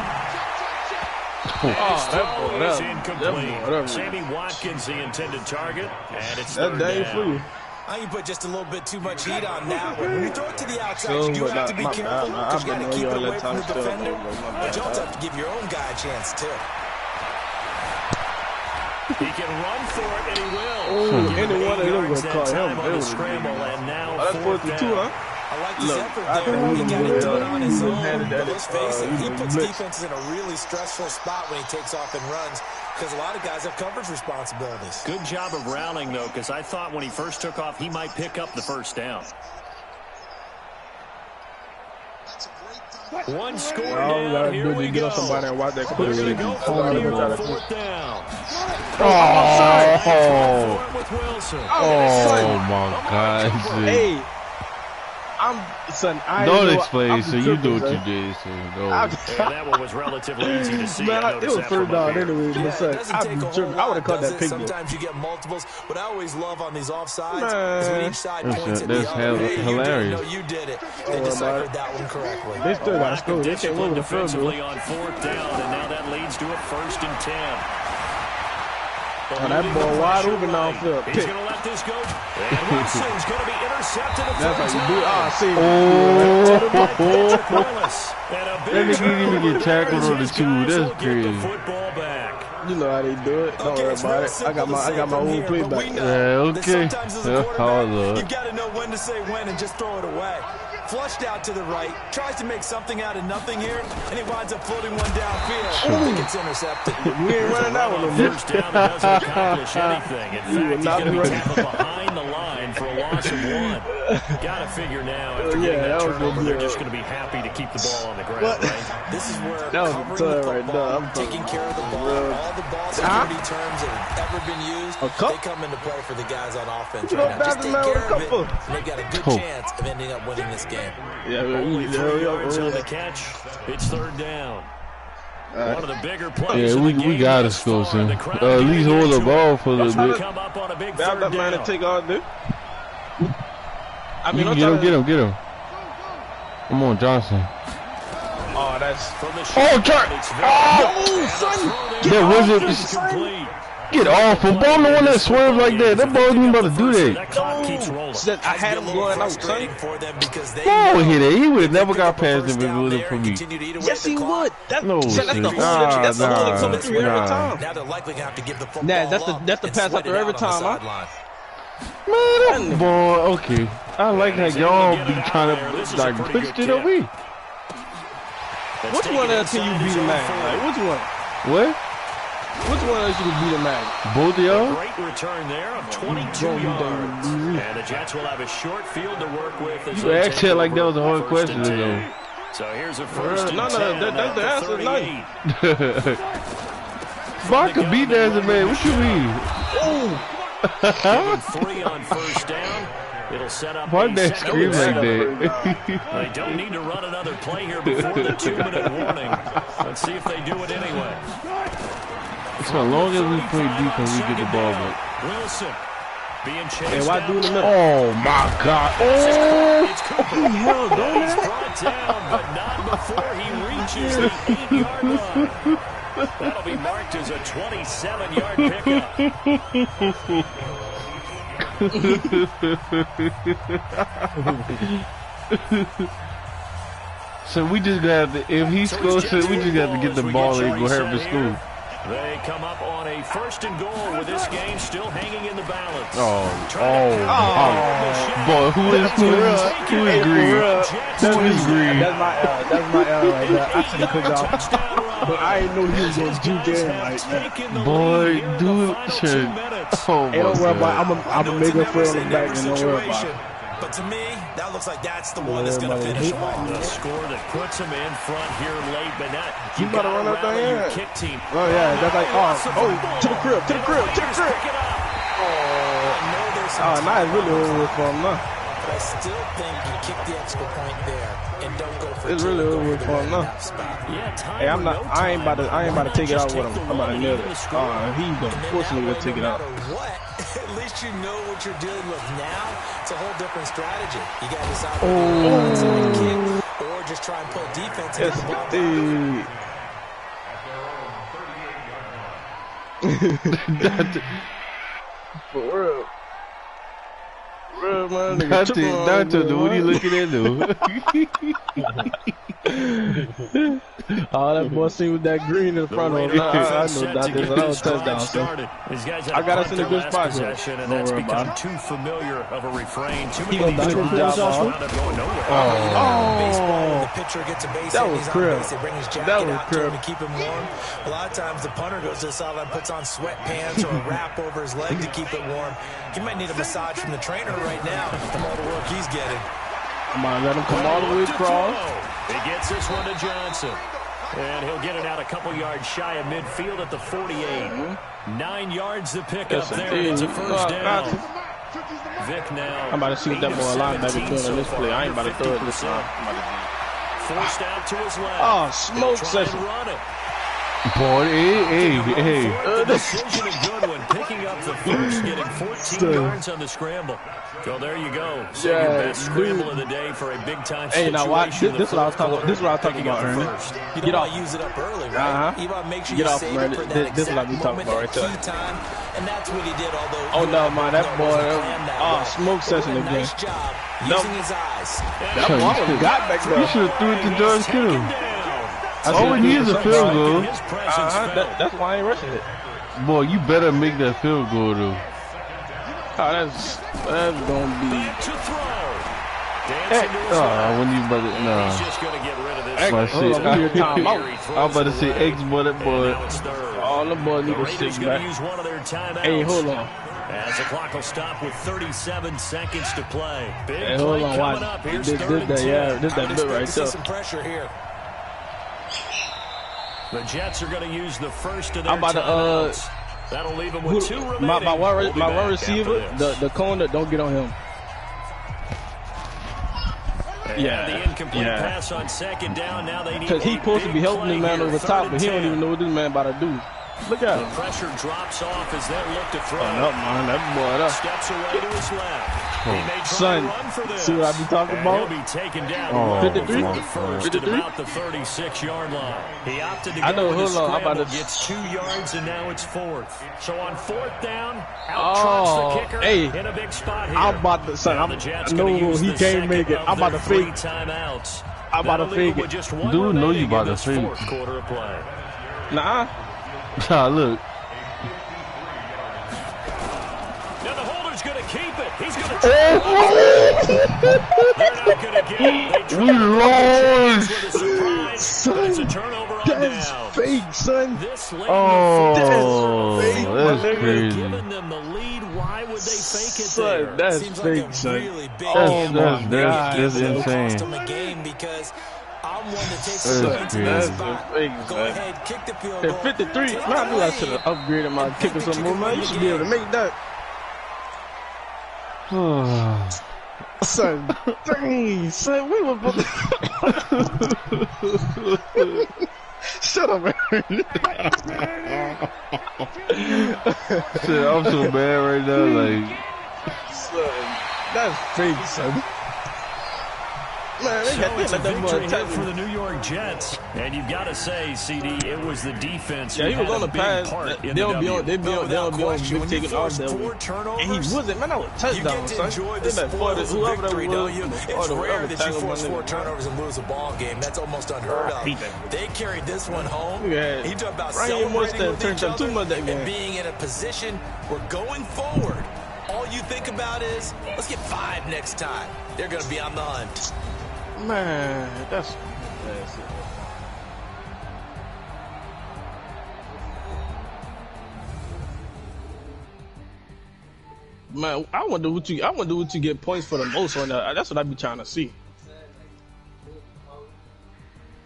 That is incomplete. Sammy Watkins, the intended target, and it's 3rd down. I can put just a little bit too much heat on that one. When you throw it to the outside, you do have to be careful because you got to keep it away from the defender. But you also have to give your own guy a chance, too. He can run for it, and he will. Anyone of them will call him. On the scramble, and now that's 4th and 2, huh? I like his effort there. He got to do it on his own. But let's face it, he puts defenses in a really stressful spot when he takes off and runs because a lot of guys have coverage responsibilities. Good job of rallying, though, because I thought when he first took off, he might pick up the 1st down. One score down. Here we go. Somebody and watch that. They're going to go for it here on 4th down. Oh my God. Hey. Don't explain, so you do what you did, so no. That one was relatively easy to see. Man, it was 3rd down anyway. Yeah, I would have caught that pick. Sometimes you get multiples, but I always love on these offsides is when each side points at the other. That's hilarious. You did it. They deciphered that one correctly. They still got to score. They can't move the field defensively on 4th down, and now that leads to a 1st and 10. That ball wide open downfield. He's going to let this go. And Wilson's going to be intercepted. That's how you do it. See. That nigga didn't even get tackled on the 2. That's crazy. You know how they do it. Don't worry about it. I got my own playback. Yeah, okay. You got to know when to say when and just throw it away. Flushed out to the right, tries to make something out of nothing here, and he winds up floating one downfield. I think it's intercepted. We ain't running that one. First down doesn't accomplish anything. In fact, he's going to be tackled behind the line for a loss of 1. Got to figure now, after getting that turnover, they're just going to be happy to keep the ball on the ground, right? This is where that was covering the right football, there. taking care of the ball, all the ball security terms that have ever been used, they come into play for the guys on offense right now. Just take care of it, and they've got a good chance of ending up winning this game. Yeah, only 3 yards on the catch. It's 3rd down. One of the bigger plays yeah, we gotta score soon. At least hold the ball for a little bit. That man to take all day. I mean, get him. Come on, Johnson. Oh, that's son. That wasn't. Get off him. Ball the one that swerves like that. That ball ain't about to do that. I had him going out, son. Ball hit it. He would have never got past him if it wasn't for me. Yes, he would. That's the Nah. coming through every time. Now they're likely going to have to give the football that's the pass after every time, huh? Man, that ball, okay. I like how y'all be trying to like push it away. Which one else can you beat him at? Like, which one? What? Which one else you can beat him at? Both of y'all? Great return there of 22 yards. And the Jets will have a short field to work with. You asked it like that was a hard question, though. So here's a 1st and 10. That's the answer. Bach could beat that as a man. What you mean? Given 3 on 1st down. It'll set up Why a they scream like that? They don't need to run another play here before the 2-minute warning. Let's see if they do it anyway. So long as we play defense, we get the ball back. Wilson being chased. Hey, why do in the middle? Oh my God! Oh, he held on He's brought down, but not before he reaches the 8-yard line. That'll be marked as a 27-yard pickup. So we just got to, if he scores, so we just got to get the ball and go Harvard School. They come up on a 1st and goal with this game still hanging in the balance. Boy, who is green? Who is green? That's my right there. I should have put off, but I didn't know he was going to juke in like that. Boy, dude, shit. Oh, hey, don't worry about it. I'm a mega friend on the back, and don't worry about it. But to me, that looks like that's the one that's going to finish him off. The score that puts him in front here late, but not. You better run up there. Kick team. Oh yeah, that's like to the crib. Oh, now it's really over for him now. But I still think you kick the extra point there and don't go for it's really over for him now. Hey, I ain't about to take it out with him. I'm about to nail it. He's gonna force me to take it out. At least you know what you're dealing with now. It's a whole different strategy. You got to decide or just try and play defense. For real. Real, man. Doctor, what are you looking at, though? Oh, that boy seen with that green in front of him. I know that was a touchdown. So I got us in a good spot here. And that's become too familiar of a refrain. Too many That was crib. That was crib. To keep him warm. A lot of times the punter goes to the sideline, puts on sweatpants or a wrap over his leg to keep it warm. He might need a massage from the trainer right now from all the work he's getting. Come on, let him come all the way across. He gets this one to Johnson. And he'll get it out a couple yards shy of midfield at the 48. 9 yards to pick up there. It's a first down. Vic now. I'm about to see what that boy linebacker doing on this play. I ain't about to throw it this time. Forced out to his left. Oh, smoke session. Run it. Boy, hey. Decision a good one. Picking up the first, getting 14 yards on the scramble. So there you go. So your best scramble of the day for a big-time situation. Hey, now watch. This is what I was talking about, Ernie. You don't want to use it up early, right? You want to make sure you save it for that this is what we talking about right there. key time, and that's what he did. Oh no, man, that boy. Smoke session again. Nice job using his eyes. That boy got back there. You should have threw it to George Kittle. All we need is a field goal. That's why I ain't rushing it. Boy, you better make that field goal, though. Oh, that's gonna be. When you about to, He's just gonna get rid of this. I'm about to say X, boy, that boy. All the boys need to sit back. Hey, hold on. As the clock will stop with 37 seconds to play. Big hey, hold on, watch. This that bit right there. Some pressure here. The Jets are going to use the first of their I'm about timeouts. That'll leave them with two remaining. My one receiver, the corner, don't get on him. The incomplete pass on second down. Now they need. Because he's supposed to be helping the man over top, but he don't even know what this man about to do. Look at the pressure drops off as they look to throw. Oh, no, man, that boy up. Steps away to his left. He may Son, run for this. See what I be talking about? He'll be taken down. 53? The first at about the 36-yard line. He opted to go with the scramble, gets 2 yards, and now it's fourth. So on fourth down, out trots the kicker in a big spot here. I'm about to, son, I know he can't make it. I'm about to fake. Timeouts. I'm about to fake it. Dude, know you about to fake. Quarter of play. Nah. Nah, look. Now the holder's going to keep it. He's going to try. They're not going to get it. We lost. Son, it's a turnover on that's down. fake, son. This late that's crazy. Giving them the lead. Why would they fake it there? Son, that's Seems fake, like a son. really big That's insane. cost him a game because I'm one that takes That's the points in that crazy. spot. Go ahead, kick the field goal. At 53, man, I knew I should have upgraded my kicker some more, man. You should be able to make that. Son, dang, son, we were both. Shut up, man. Shit, I'm so bad right now, like. Son, that's fake, son. Man, they got it's a that victory boy here for the New York Jets, and you've got to say, CD, it was the defense. Yeah, he was on the pass. They don't be on taking off that way. And he wasn't, man. That was a touchdown, you get to son. enjoy the spoils of victory, don't you? It's rare that you force 4 turnovers and lose a ball game. That's almost unheard of. They carried this one home. He talked about celebrating with each other and being in a position where going forward, all you think about is, let's get 5 next time. They're going to be on the hunt. Man, that's it. Man, I wonder what you get points for the most on that. That's what I be trying to see.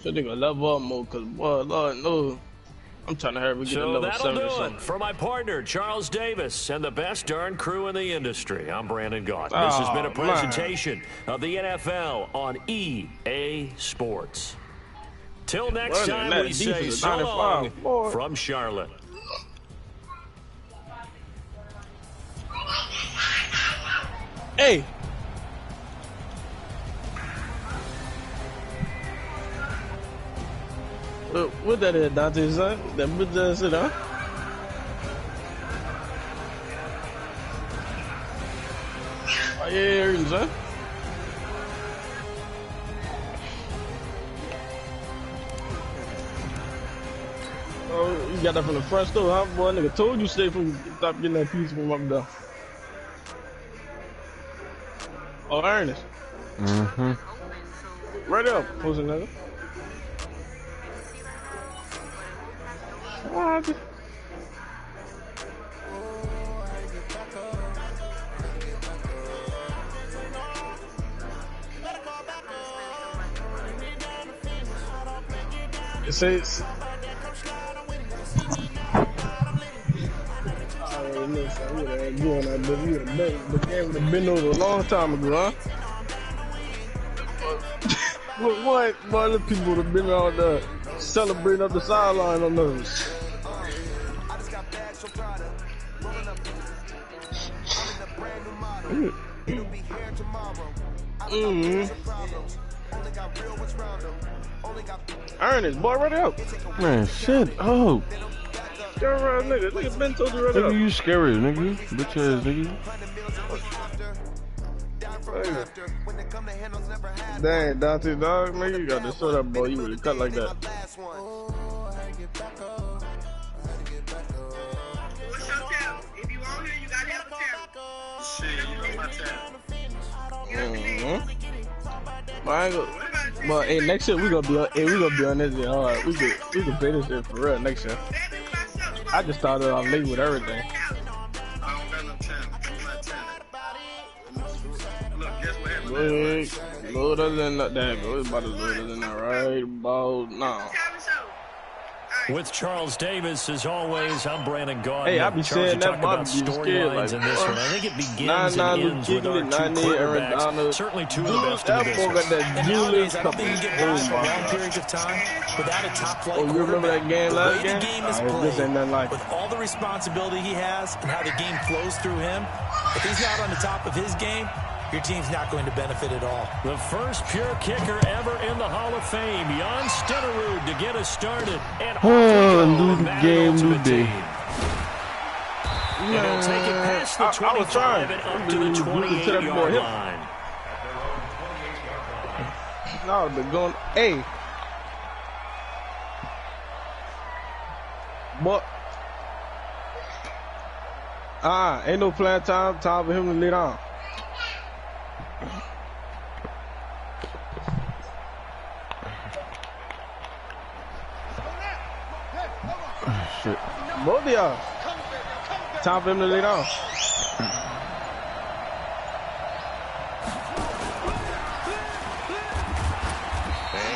So they gonna level up more, cause boy, Lord knows, I'm trying to hurry we get to level 7 or something. For my partner, Charles Davis, and the best darn crew in the industry, I'm Brandon Gott. This has been a presentation of the NFL on EA Sports. Till next time, we say so long from Charlotte. Hey! What that is, Dante, son? That bitch ass shit, huh? Oh, yeah, son. Oh, you got that from the front store, huh, boy? Nigga told you stop getting that piece from up there. Oh, Ernest. Mm-hmm. Right up, pussy nigga. What? It says. Listen, we would have doing that, but we would have been over a long time ago, huh? What? Boy, the people would have been out there celebrating up the sideline on those. Ernest, boy, right up. Man, shit. Oh. Scary nigga. Nigga Ben told you right up. Nigga, you scary, nigga. Bitch ass nigga. Dang, Dante, dog, man, you got to show that boy. You really cut like that. What's your tab? If you on here, you got to have a tab. Shit, you know my tab. But hey, next year we gonna be on. Hey, we gonna be on this. All right, we can pay this shit for real next year. I just started off late with everything. I don't got no tab. Look, guess what happened? Loader than that. Go. It's about to loader than that right about now. With Charles Davis, as always, I'm Brandon Gott. Hey, I be saying that about storylines in this one. I think it begins and ends with our 2 quarterbacks. Certainly 2 of the best in the business. And nowadays, I don't think you can get by for long periods of time without a top-flight quarterback. You remember that game last game? The game is played, with all the responsibility he has and how the game flows through him, if he's not on the top of his game, your team's not going to benefit at all. The first pure kicker ever in the Hall of Fame, Jan Stenerud, to get us started. And new game, new day. And he'll take it past the 25 and up to the 28-yard line. No, they're going. Hey. What? Ain't no playing time. Time for him to lead on. Shit. Both of y'all. Time for him to lay down.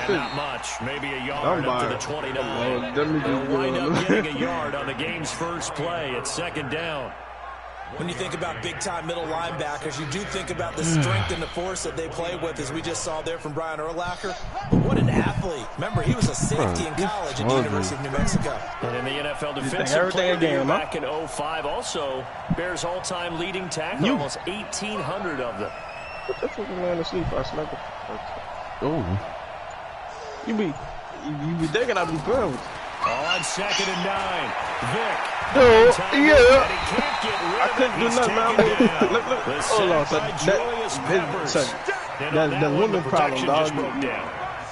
And not much. Maybe a yard up to the 29. They'll wind up getting a yard on the game's first play. It's 2nd down. When you think about big-time middle linebackers, you do think about the strength and the force that they play with, as we just saw there from Brian Urlacher. But what an athlete. Remember, he was a safety in college at the University of New Mexico. And in the NFL Defensive Player of the Year back in 05, also Bears all-time leading tackle, almost 1,800 of them. What the fuck man asleep? I slept. Oh. You be thinking I be playing with you. On 2nd and 9, Vick. Oh, yeah. I couldn't do nothing, man. Look. Hold on, that woman problem, dog.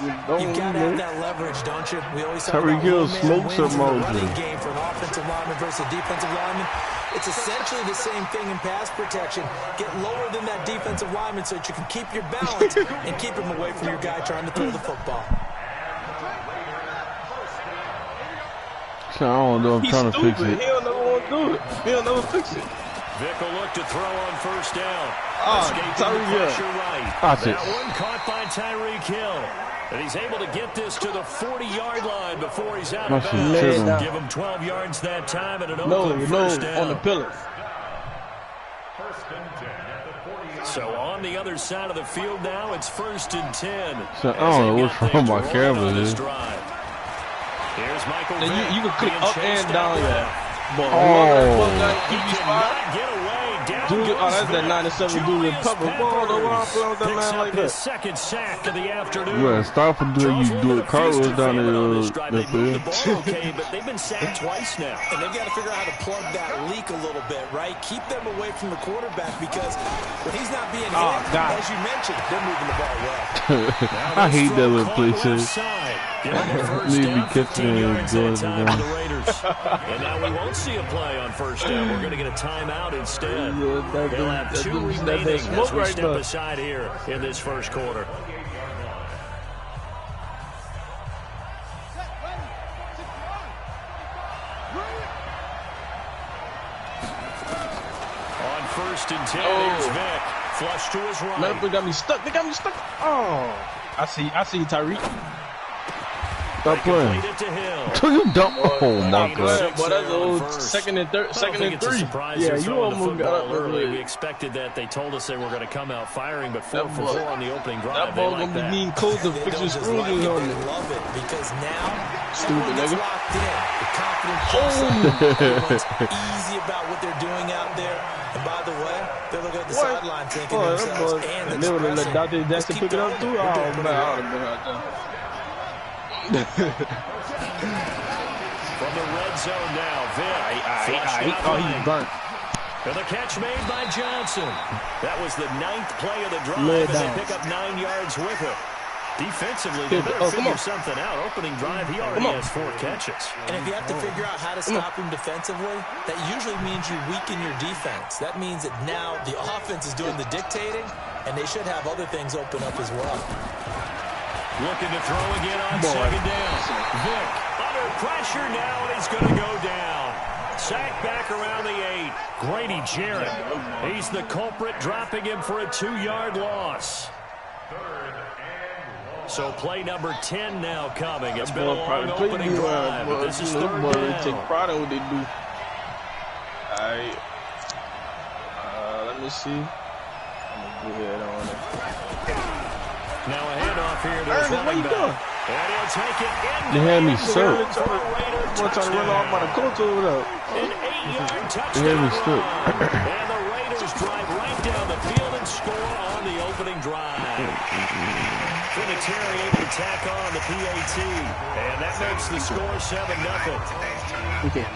You gotta have that leverage, don't you? We always talk Tyreek about Hill smokes wins in the emotion. running game for an offensive lineman versus a defensive lineman. It's essentially the same thing in pass protection. Get lower than that defensive lineman so that you can keep your balance and keep him away from your guy trying to throw the football. I don't know. I'm trying to fix it. He'll never want to do it. He'll never fix it. Vick will look to throw on 1st down. Tyreek Hill. Right. That's it. That one caught by Tyreek Hill. And he's able to get this to the 40-yard line before he's out of bounds. Give him 12 yards that time and an open 1st down. On the pillar. So on the other side of the field now, it's 1st and 10. So, I don't know what's wrong with my camera. Here's Michael Vick. You can click up and down there. He cannot get away. Dude, that's that 97 dude with pepper. Picks up his 2nd sack of the afternoon. You gotta stop from doing you do it. Carlos down there. They moved the ball okay, but they've been sacked twice now. And they've got to figure out how to plug that leak a little bit, right? Keep them away from the quarterback because when he's not being hit, as you mentioned, they're moving the ball well. I hate that little play, sir. Need to be catching and going to the Raiders. And now we won't see a play on 1st down. We're going to get a timeout instead. They'll have 2 remaining as we step aside here in this 1st quarter. On 1st and 10, here's Vick. Flush to his right. Man, they got me stuck. Oh, I see Tyreek. Stop playing. So you dump. Oh my God. Boy, that's old 2nd and 3. Yeah, you almost got up early. We expected that. They told us they were going to come out firing, but 4 for 4 on the opening drive. That ball gonna be needing codes to fix your screws on it. Love it because now stupid nigga. Locked in. The confidence easy about what they're doing out there. And by the way, they're looking at the sideline thinking themselves and they would have let Dr. Jackson pick it up too. Oh man, I would have been out there. From the red zone now, Vick. He's burnt. And the catch made by Johnson. That was the 9th play of the drive as they pick up 9 yards with it. Defensively, they better figure something out. Opening drive, he already has 4 catches. And if you have to figure out how to stop him defensively, that usually means you weaken your defense. That means that now the offense is doing the dictating, and they should have other things open up as well. Looking to throw again on 2nd down. Vick under pressure now, and he's going to go down. Sack back around the 8. Grady Jarrett. He's the culprit, dropping him for a 2-yard loss. So play number 10 now coming. It's been a long opening drive, but this is 3rd down. Take pride in what they do. All right. Let me see. I'm going to go ahead on it. Now a handoff here to his running back. And he'll take it in. They had me stuck. I'm trying to run off by the coach over there. An 8-yard touchdown. They had me stuck. And the Raiders drive right down the field and score on the opening drive. Vinatieri able to tack on the PAT. And that makes the score 7-0. Okay.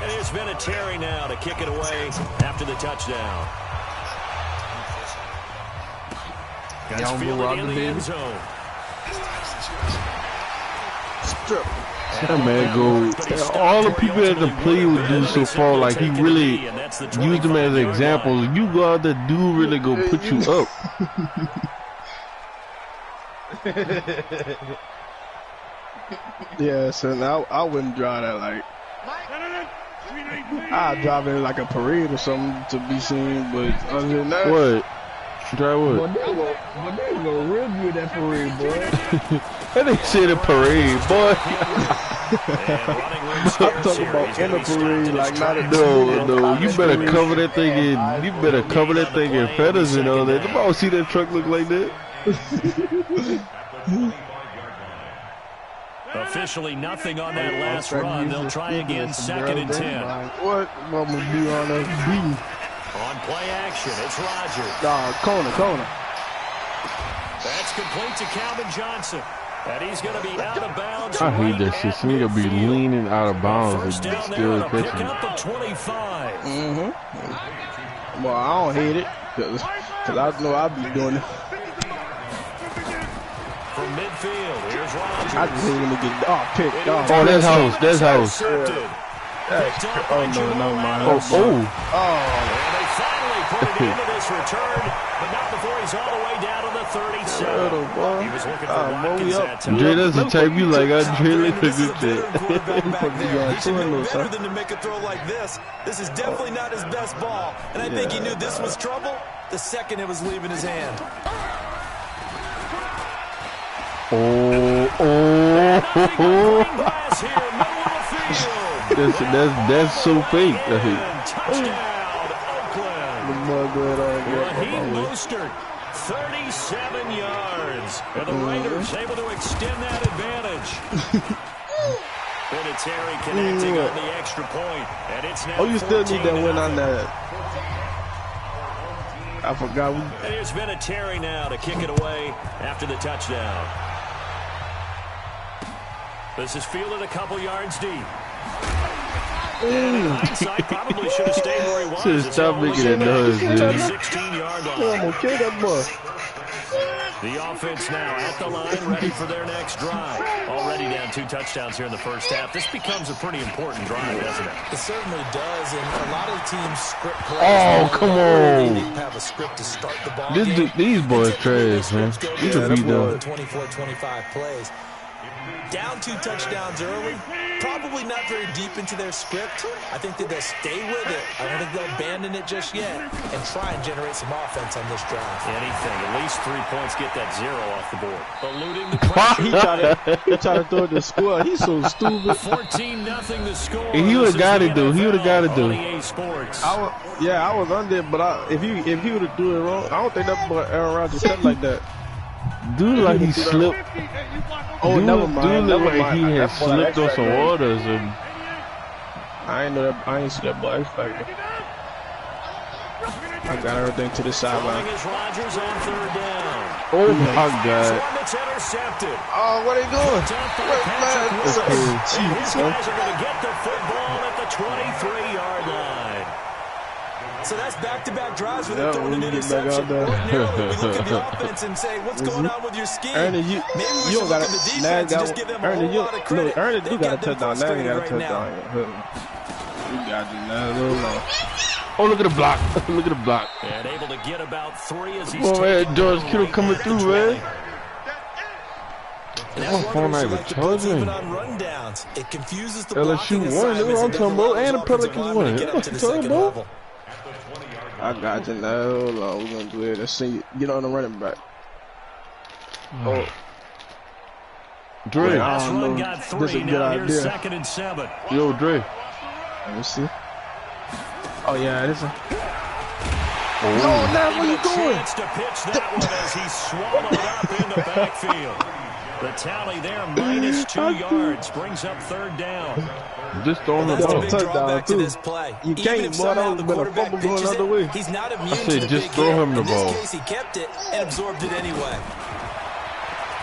And it's Vinatieri now to kick it away after the touchdown. Got fielded in the end zone. Strip. That man go. All the people that the play would do so far, like he really used them as examples. You go out there, do really go put you up. Yeah, so now I wouldn't drive that like. I'd drive it like a parade or something to be seen, but other than that. What? Drive what? But they gonna real good that parade, boy. That ain't shit a parade, boy. I'm talking about in the parade, like not a no. You better cover that thing in. You better cover that thing in feathers and all that. Nobody see that truck look like that. Officially nothing on that last run. They'll try again, 2nd and 10. What? Mama be on us beating. On play action, it's Rogers. Nah, corner. That's complete to Calvin Johnson. And he's going to be out of bounds. I hate that shit. Somebody gonna be leaning out of bounds and still pick catching up the 25. Well, I don't hate it, cause I know I'll be doing it. From midfield, here's Rogers. I just hate when they get picked off. Oh, that's house. Oh no, never mind. And they finally put it into this return, but not before he's all the way down to the 37. He was looking for Watkins that time. Dre, that's the type you like. I really like this shit. He should know better than to make a throw like this. This is definitely not his best ball, and I think he knew this was trouble the second it was leaving his hand. That's so fake. Touchdown, Oakland. Raheem Mostert, 37 yards. And the Raiders able to extend that advantage. Vinatieri connecting on the extra point. And it's now you still need that win on that. I forgot. And here's Vinatieri now to kick it away after the touchdown. This is fielded a couple yards deep. And in hindsight, probably should have stayed where he was. Should have stopped making that noise, dude. 16-yard line. I'm gonna kill that boy. The offense now at the line, ready for their next drive. Already down 2 touchdowns here in the first half. This becomes a pretty important drive, doesn't it? It certainly does, and a lot of teams script plays. Oh, come on. They have a script to start the ball game. These boys trash, man. These are beat down. 24-25 plays. Down 2 touchdowns early, probably not very deep into their script. I think that they'll stay with it. I don't think they'll abandon it just yet and try and generate some offense on this drive. Anything, at least 3 points, get that 0 off the board. Eluding the pressure. He tried to throw it to score. He's so stupid. 14-0 the score. He would have got it, though. He would have got it, though. I was under it, but if he would have threw it wrong, I don't think that boy Aaron Rodgers cut like that. Dude, like he slipped. Never mind. Dude, like he had slipped on some waters and. I ain't know that. I ain't see that boy X Factor. I got everything to the sideline. Oh my God! It's intercepted. Oh, what are they doing? These guys are going to get the football at the 23-yard line. So that's back-to-back drives with a third and interception. Ordinarily, we look at the offense and say, what's going on with your scheme? Ernie, you don't got to snag that one. Ernie, you got to touchdown. Now you got to touchdown. You got to now. Oh, look at the block. Look at the block. And able to get about 3 as he's man, George Kittle coming through, man. My phone not even charging. It confuses the LSU won. That's what I'm talking about. And the Pelicans won. That's what I'm talking about. I got you now. Hold on, we're gonna do it. Let's see. Get on the running back. Oh, Dre. I don't know. Got 3. This is a good now idea. Here's 2nd and 7. Yo, Dre. Let me see. Oh yeah, this is. No, now where you going? Chance to pitch that one as he's swallowed up in the backfield. The tally there, minus 2 yards, brings up 3rd down. Just throwing the ball. Touchdown to this play. You can't, boy. That would have been a fumble going the other way. He's not immune I said, to the just big throw hit. him the ball. In this case, he kept it and absorbed it anyway.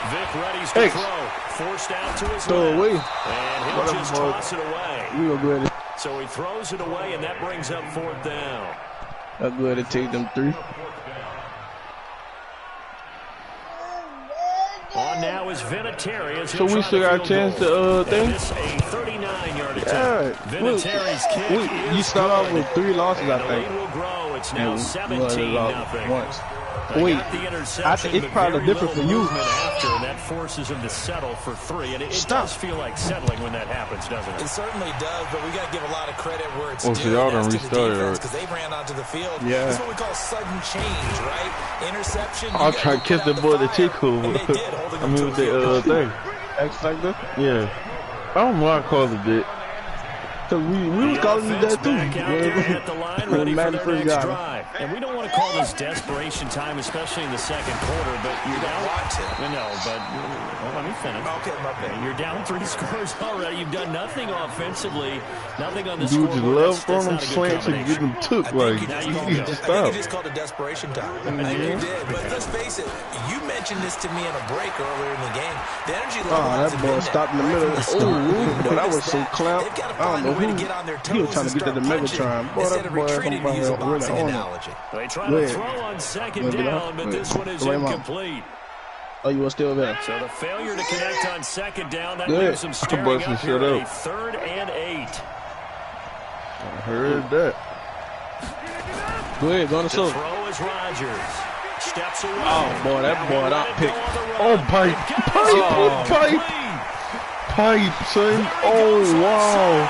Vic ready to throw. Forced out to his Throw left. away. And he'll just toss it away. We gonna go ahead. So he throws it away, and that brings up 4th down. I'll go ahead and take them 3. On now is Vinatieri. So we still got a chance to thing. This a 39-yard attempt. Yeah. Vinatieri's kick You is start off good. with 3 losses, I The think. lead will grow. It's now Yeah, 17-0. once. They Wait, got the interception, I think it's but probably very different for little you. movement after, and that forces him to settle for 3. And it does feel like settling when that happens, doesn't it? It certainly does, but we got to give a lot of credit where it's Oh, due. so y'all done That's to the restarted, defense, right? because they ran onto the field. Yeah. That's what we call sudden change, right? Interception. I'll try to catch that boy the tickle. And they did, holding I mean, with the thing. X Factor? Yeah. don't know. I called it that. Cause we was calling you that too. At the line, ready for Madden their first next got drive. And we don't want to call this desperation time, especially in the second quarter. But you're down. No, but let me finish. Okay, you're down 3 scores already. You've done nothing offensively, nothing on the scoreboard. Dude, you love throwing them slants and get them took. Like, you need to stop. I think you just called it desperation time. I think you did. But let's face it, you mentioned this to me in a break earlier in the game. The energy level. Oh, that ball stopped in the middle. Oh, but that was so clamped. I don't know who. He was trying to get to the Megatron. Boy, that boy They try to throw on second down, but this one is incomplete. Oh, you were still there. So the failure to connect on second down, that leaves them staring up here at a 3rd and 8. I heard that. Go ahead, go on the slope. Throw is Rodgers. Steps away. Oh, boy, that boy, that pick. Oh, pipe, son. Oh, wow.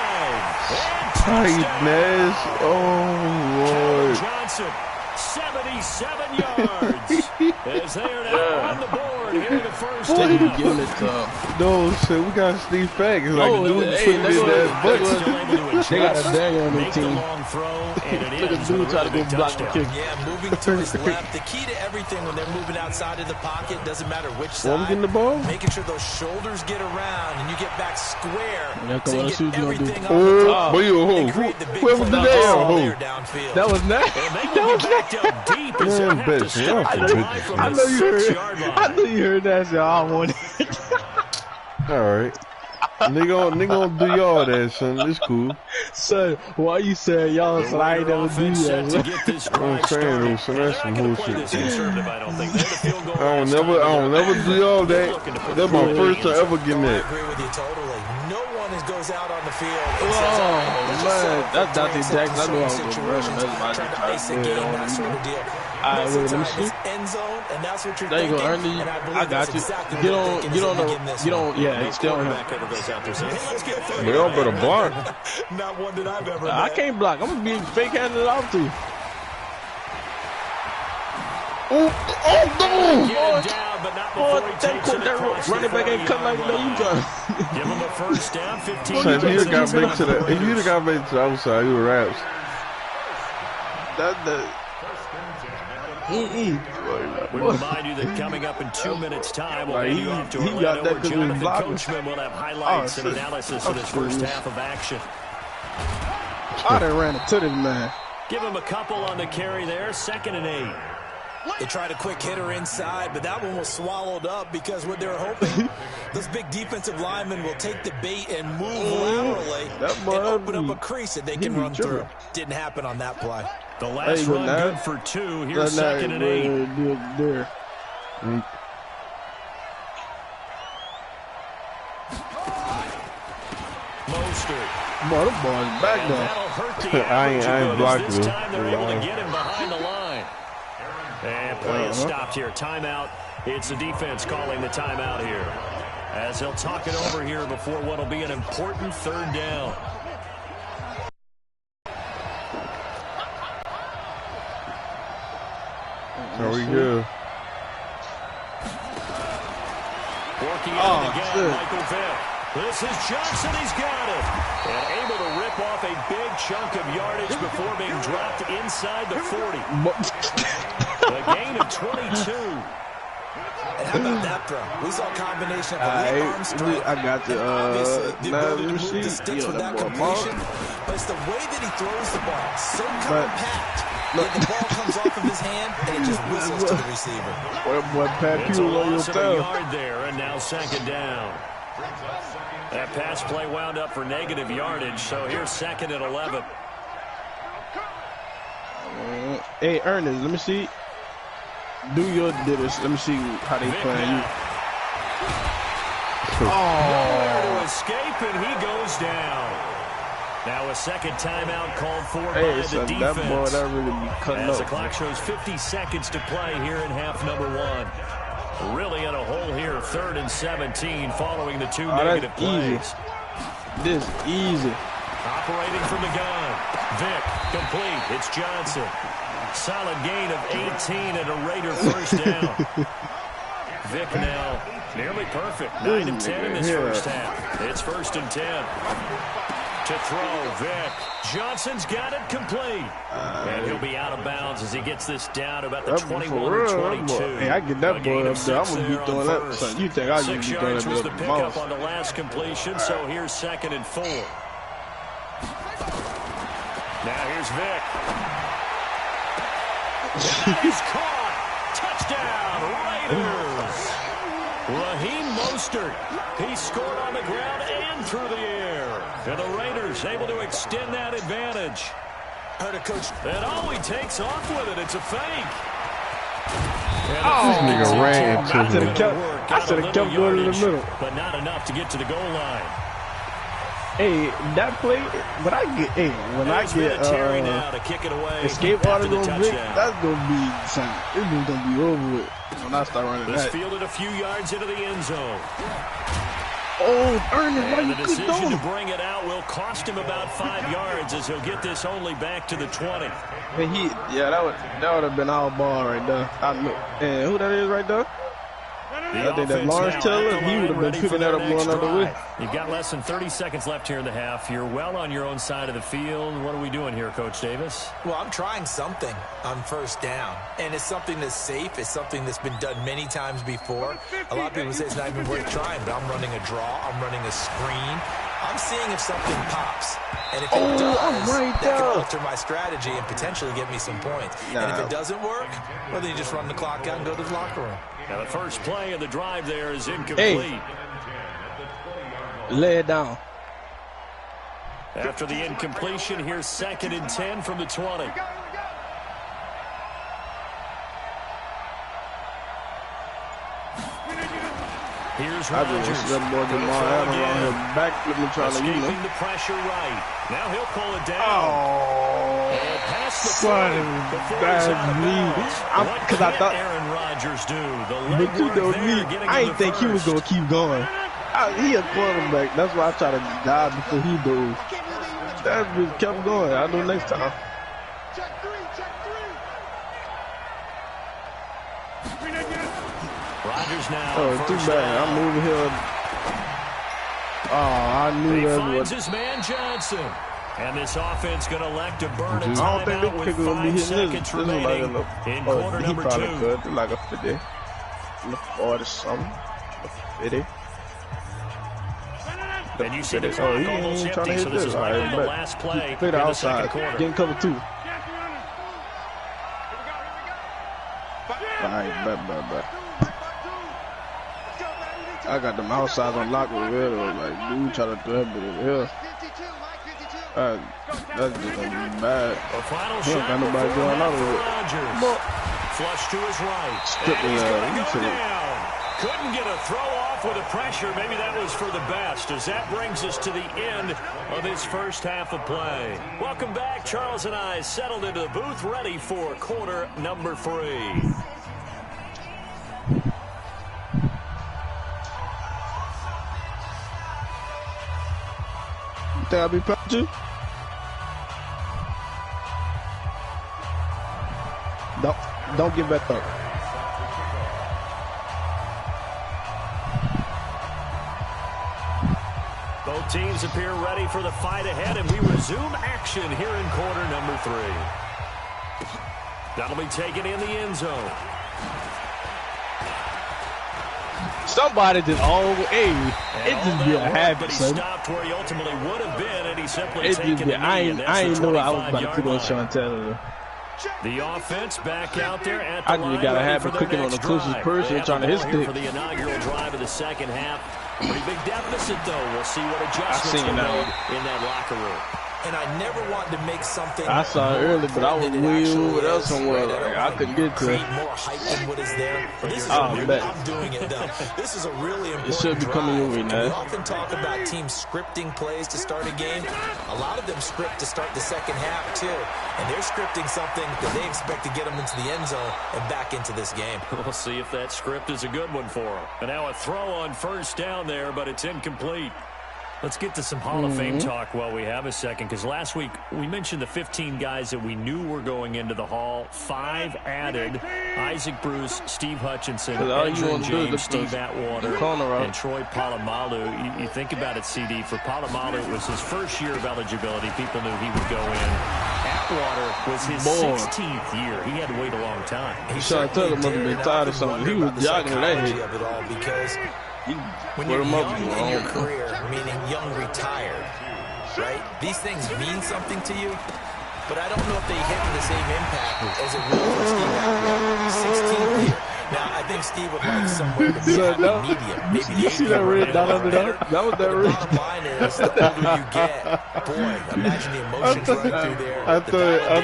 Tightness. Oh, Lord. Johnson, 77 yards. As they are now on the board here in the first down. No, so we got Steve Fack. It's like they got a dagger on their team. Look at dude try to go block the kick. Yeah, moving to his left. The key to everything when they're moving outside of the pocket, doesn't matter which side. Getting the ball? Making sure those shoulders get around and you get back square. So you get everything on the top. Whoever did that? That was not. I know you heard that, so I want it. Alright. Nigga gonna do y'all that, son. It's cool. Son, why you saying y'all, so I ain't never do that. I'm saying though, son, that's some bullshit. I don't never do y'all that. That's my first time ever getting that. I agree with you totally. No one goes out on the field. Oh, man. That's Dante Jackson. I know I was going to run. That's my basic game, that sort of deal. All right, wait, let me see. End zone, and that's what you're there you go, Ernie. I got you. Get on, yeah, stay on him. We all better block. Not one that I've ever I can't block. I'm going to be fake-handed it off to you. Oh, that running back ain't cut like that. You trying. Give him a first down, 15. So if you'd have got back to the outside, you were raps. We remind you that coming up in 2 minutes' time, we'll hand you off to Orlando, where Jonathan Coachman will have highlights and analysis of this first half of action. I done ran it to this man. Give him a couple on the carry there, 2nd and 8. They tried a quick hitter inside, but that one was swallowed up because what they were hoping, those big defensive linemen will take the bait and move laterally and open up a crease that they can run through. Didn't happen on that play. The last run good for 2. Here's 2nd and 8. Mostert. Boy, the ball's back though. I ain't blocking him. They're able to get him behind the line. And play is stopped here. Timeout. It's the defense calling the timeout here, as they'll talk it over here before what will be an important 3rd down. There we go. Working it again, Michael Vick. This is Johnson. He's got it. And able to rip off a big chunk of yardage before being dropped inside the 40. A gain of 22. And how about that throw? We saw a combination of elite arm strength. I got the ability to move the sticks with that completion. But it's the way that he throws the ball. So compact. That the ball comes off of his hand and it just whistles to the receiver. Boy, Pat Pugh on your tail. Yard there, and now 2nd down. That pass play wound up for negative yardage, so here's 2nd and 11. Hey, Ernest, let me see. Do your ditters. Let me see how they playing you. To escape, and he goes down. Now a 2nd timeout called for by the defense. That boy, that really be cutting as up. The clock shows 50 seconds to play here in half number 1. Really in a hole here, 3rd and 17, following the 2 negative plays. Easy. This easy. Operating from the gun. Vick, complete. It's Johnson. Solid gain of 18 and a Raider first down. Vick now Nearly perfect. 9 of 10 in this first half. It's 1st and 10. To throw, Vick. Johnson's got it complete. And he'll be out of bounds as he gets this down about the 21 or 22. Hey, I get that boy up there. I'm going to be throwing that. So you think I can be throwing that was the up pickup on the last completion, so here's 2nd and 4. Now here's Vick. He's caught. Touchdown, Raiders. Raheem Mostert. He scored on the ground and through the air. And the Raiders able to extend that advantage. And oh, he takes off with it. It's a fake. This nigga ran into him. I should have kept going in the middle. But not enough to get to the goal line. Hey, that play, when I get escape out of those Vick, that's gonna be something. This is gonna be over with when I start running this that. Fielded a few yards into the end zone. Oh, Ernest, why you the decision to bring it out will cost him about 5 yards as he'll get this only back to the 20. And that would have been our ball right there. And who that is right there? I think that Lawrence Taylor, he would have been picking that up going out the way. You've got less than 30 seconds left here in the half. You're well on your own side of the field. What are we doing here, Coach Davis? Well, I'm trying something on 1st down. And it's something that's safe. It's something that's been done many times before. A lot of people say it's not even worth trying, but I'm running a draw. I'm running a screen. I'm seeing if something pops. And if it does, that can alter my strategy and potentially get me some points. And if it doesn't work, well, then you just run the clock out and go to the locker room. Now, the first play of the drive there is incomplete. Hey. Lay it down. After the incompletion, here's 2nd and 10 from the 20. Here's Rodgers. Escaping the pressure right. Now he'll pull it down. Oh, and past the son, bad me. Because I thought Aaron Rodgers do. I didn't think he was gonna keep going. He a quarterback. That's why I try to dive before he goes. That just kept going. I'll do next time. Rodgers now. Oh, too bad. I'm moving here. Oh, I knew that was. He finds his man Johnson. And this offense going to elect to burn a I don't think timeout with 5 seconds remaining in quarter number 2. Could. Like a 50. 40 something. 50. And you see the clock almost empty, so this is likely the last play in the second quarter. Getting cover 2. Alright, bet. I got them outside on lock over here, though. Like, dude, try to throw it over here. That's just gonna be bad. He ain't got nobody going out of it. Flush to his right. Couldn't get a throw off with the pressure. Maybe that was for the best, as that brings us to the end of this first half of play. Welcome back. Charles and I settled into the booth, ready for quarter number 3. Think I'll be proud of you? Don't give back up. Both teams appear ready for the fight ahead, and we resume action here in quarter number 3. That'll be taken in the end zone. Somebody just it just be a habit, son. He stopped where he ultimately would have been, and he simply taken the I ain't know I was about to put on Sean Taylor. The offense back out there at the I just got a habit clicking on the closest person trying to hit stick. For the inaugural drive of the second half. Pretty big deficit, though. We'll see what adjustments are made in that locker room. And I never wanted to make something. I saw it early, but I was way over there somewhere. I couldn't get to it. More hype than what is there. This is I'm doing it though. This is a really important. It should be coming your way now. We often talk about teams scripting plays to start a game. A lot of them script to start the second half too, and they're scripting something that they expect to get them into the end zone and back into this game. We'll see if that script is a good one for them. And now a throw on first down there, but it's incomplete. Let's get to some Hall of Fame talk while we have a second, because last week we mentioned the 15 guys that we knew were going into the Hall. 5 added: Isaac Bruce, Steve Hutchinson, Edgerrin James, Steve Atwater, and Troy Polamalu. You think about it, CD. For Polamalu, it was his first year of eligibility. People knew he would go in. Atwater was his 16th year. He had to wait a long time. He shot Tucker must have been tired of something. He was jogging that head. Because when you're young in your career, meaning young retired, right? These things mean something to you, but I don't know if they hit the same impact as it will for Steve Atwater. 16th year. Now, I think Steve would like somewhere to be at the medium. Maybe you see that red dot under that? That was that red. The bottom line is, the older you get, boy, imagine the emotions running through there. I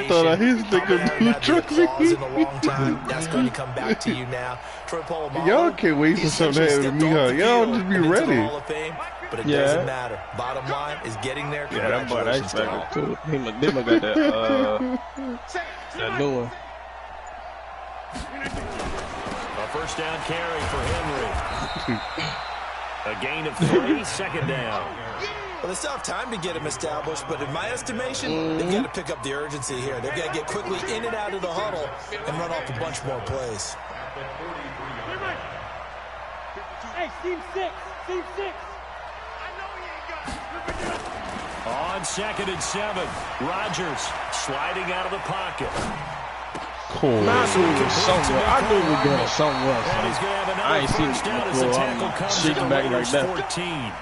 thought his nigga blew truck me. In a long time, that's going to come back to you now. Y'all can't wait for something to happen to me, huh? Y'all just be ready. But it doesn't matter. Bottom line is getting there. Yeah, that boy, that's back too. They got that new one. A first down carry for Henry. A gain of 3, second down. Well, they still have time to get him established, but in my estimation, they've got to pick up the urgency here. They've got to get quickly in and out of the huddle and run off a bunch more plays. Hey, Team 6. Team 6. On 2nd and 7, Rodgers sliding out of the pocket. Cool. I knew it was somewhere. I knew it was going somewhere. And he's going to have I ain't another seen first it down as the before. tackle I'm comes to shaking the back like Raiders that. 14.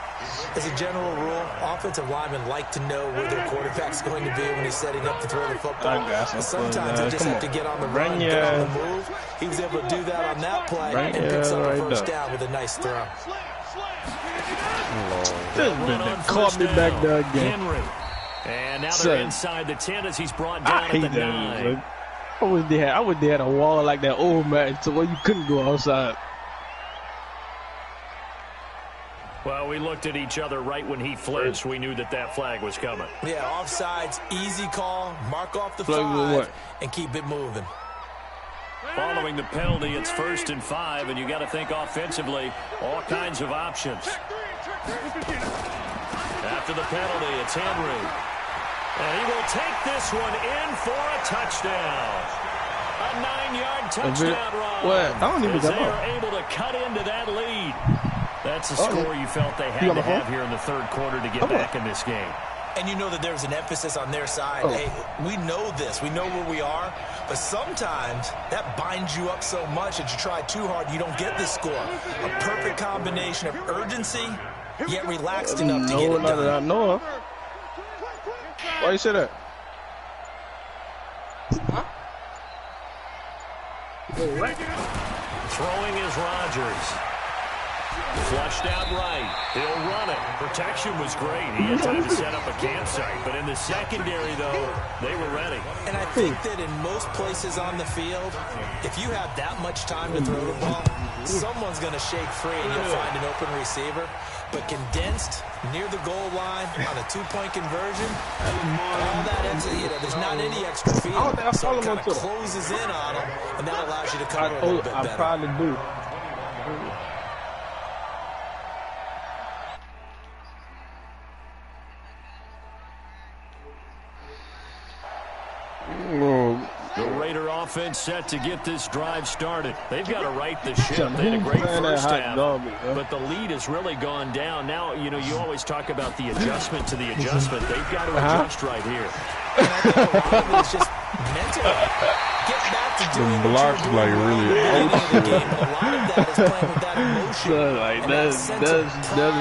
As a general rule, offensive linemen like to know where their quarterback's going to be when he's setting up to throw the football. But sometimes they just have to get on the run, get on the move. He was able to do that on that play and picks up a first down with a nice throw. This nigga caught me back there again. Henry. And now they're inside the 10 as he's brought down at the 9. I wish they had a wall like that old man to where you couldn't go outside. Well, we looked at each other right when he flinched. We knew that flag was coming. Yeah, offsides, easy call, mark off the 5, and keep it moving. Following the penalty, it's 1st and 5, and you got to think offensively, all kinds of options. After the penalty, it's Henry. And he will take this one in for a touchdown. A 9-yard touchdown run. What? I don't even as they are able to cut into that lead. That's a score you felt they had to have here in the 3rd quarter to get back in this game. And you know that there's an emphasis on their side. Hey, we know this. We know where we are. But sometimes that binds you up so much that you try too hard, you don't get this score. A perfect combination of urgency, yet relaxed enough to get it done. I know. Why you say that? Throwing is Rodgers. Flushed out right. He'll run it. Protection was great. He had time to set up a campsite. But in the secondary, though, they were ready. And I think that in most places on the field, if you have that much time to throw the ball, someone's going to shake free and you'll find an open receiver. But condensed, near the goal line, on a 2-point conversion, all that extra, there's not any extra field. So it kind of closes in on them, and that allows you to cover a little bit better. I probably do. The Raider offense set to get this drive started. They've got to right the ship. They had a great first half, but the lead has really gone down. Now, you always talk about the adjustment to the adjustment. They've got to adjust right here. And I think a lot of it is just mental. Get back to doing the blocks like really old shit. A lot of that is playing with that emotion. Like that's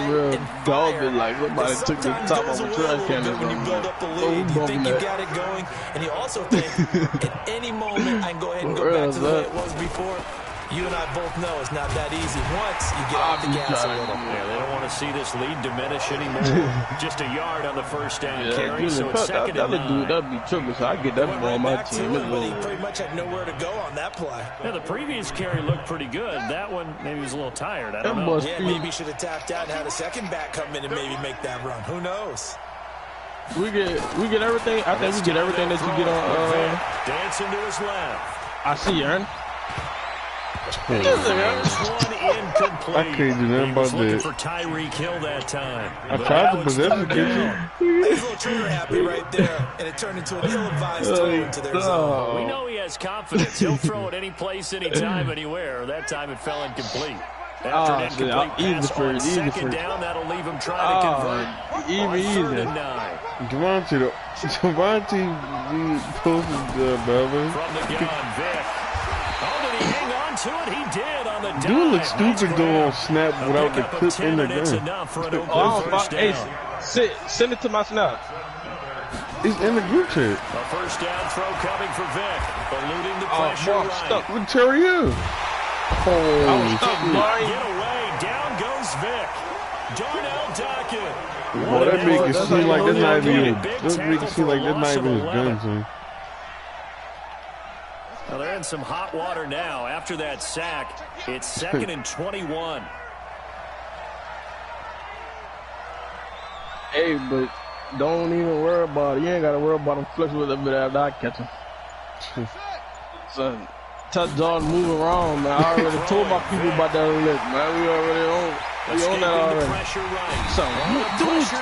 real garbage. Like somebody took the top of a trash can when you build up the lead. You think you got it going, and you also think at any moment I can go ahead and go back to the way it was before. You and I both know it's not that easy once you get off the gas a little. Yeah, they don't want to see this lead diminish anymore. Just a yard on the first down carry, so it's 2nd and 9. That'd be tricky, so I get that ball on my team. But he pretty much had nowhere to go on that play. Yeah, the previous carry looked pretty good. That one, maybe he was a little tired. I don't know. Yeah, maybe he should have tapped out and had a second back come in and maybe make that run. Who knows? We get everything. I think we get everything that you get on. Dancing to his left. I see, Aaron. One incomplete. I can't do nothing about that. For Tyreek Hill that time. I tried to possess it, didn't you? He's a little trigger happy right there, and it turned into an ill-advised throw into their zone. We know he has confidence. He'll throw it any place, anytime, anywhere. That time it fell incomplete. After an incomplete pass on second down, that'll leave him trying to convert. Easy. Javante posted Belvin. From the gun, Vic. Oh, did he hang on to it? He did on the dive. Dude looks stupid though on snap without the clip in the gun. Hey, send it to my snap. It's in the group chat. A first down throw coming for Vic. Eluding the pressure right. With Terrier. Holy shit. Get away. Down goes Vic. Darnell Dockett. Boy, that make it seem like that's not even his gun, son. Well, they're in some hot water now. After that sack, it's 2nd and 21. Hey, but don't even worry about it. You ain't got to worry about him flexing with a bit after I catch him. Son, touchdown moving around, man. I already told my people about that lick, man. We already own that already.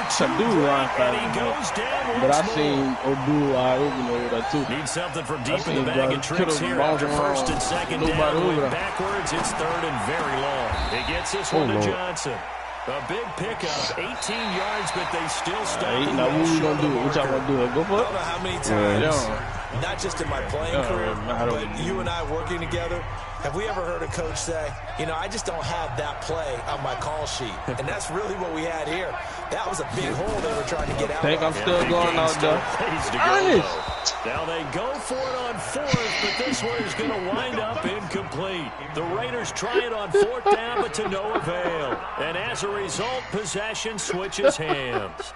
Some dude run fast. But I seen Odu over that too. Need something from deep in the bag of tricks here after first and second down. Going backwards, it's 3rd and very long. It gets this one to Johnson. A big pickup, 18 yards, but they still stop. Now what we gonna do? What y'all gonna do? Go for it? I don't know how many times, not just in my playing career, but you and I working together, have we ever heard a coach say, you know, I just don't have that play on my call sheet? And that's really what we had here. That was a big hole they were trying to get out of. I think I'm still going out there. Now they go for it on 4th, but this one is going to wind up incomplete. The Raiders try it on 4th down, but to no avail. And as a result, possession switches hands.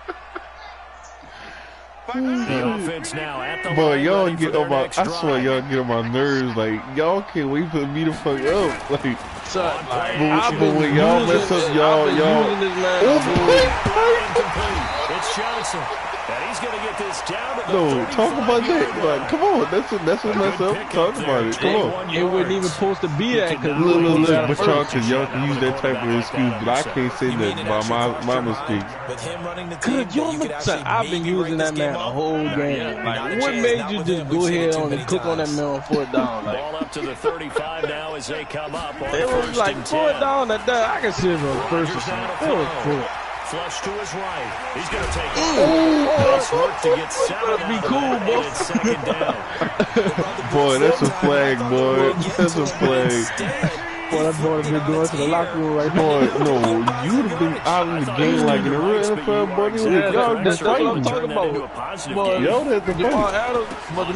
The offense now at the boy, line, y'all ready get for on their my. next I swear, drive. y'all get on my nerves. Like y'all can't wait for me to fuck up. Like, But when y'all mess up, y'all. It's Johnson. And he's going to get this down to the No, talk about that. Like, come on, that's a mess up. Talk about it. Come on. It wasn't even supposed to be that because Look, but y'all can use that type of excuse, but I can't say that about my mistakes. With him running the team, I've been using that man the whole game. Like, what made you just go ahead on and click on that man on 4th down? Like, ball up to the 35 now as they come up on it was like 4th down at that. I can see it on first or something. It was cool. Flush to his right. He's going to take it. Nice work to get 7 be cool, boy. It's 2nd down. Boy, that's a flag, boy. That's a flag. Boy, that boy been going to the locker room right now. Boy, no, you'd have been out of the game like in a real NFL, boy. Y'all That's just what I'm fighting. talking about. Boy, Y'all had to Jamal fight. Adams was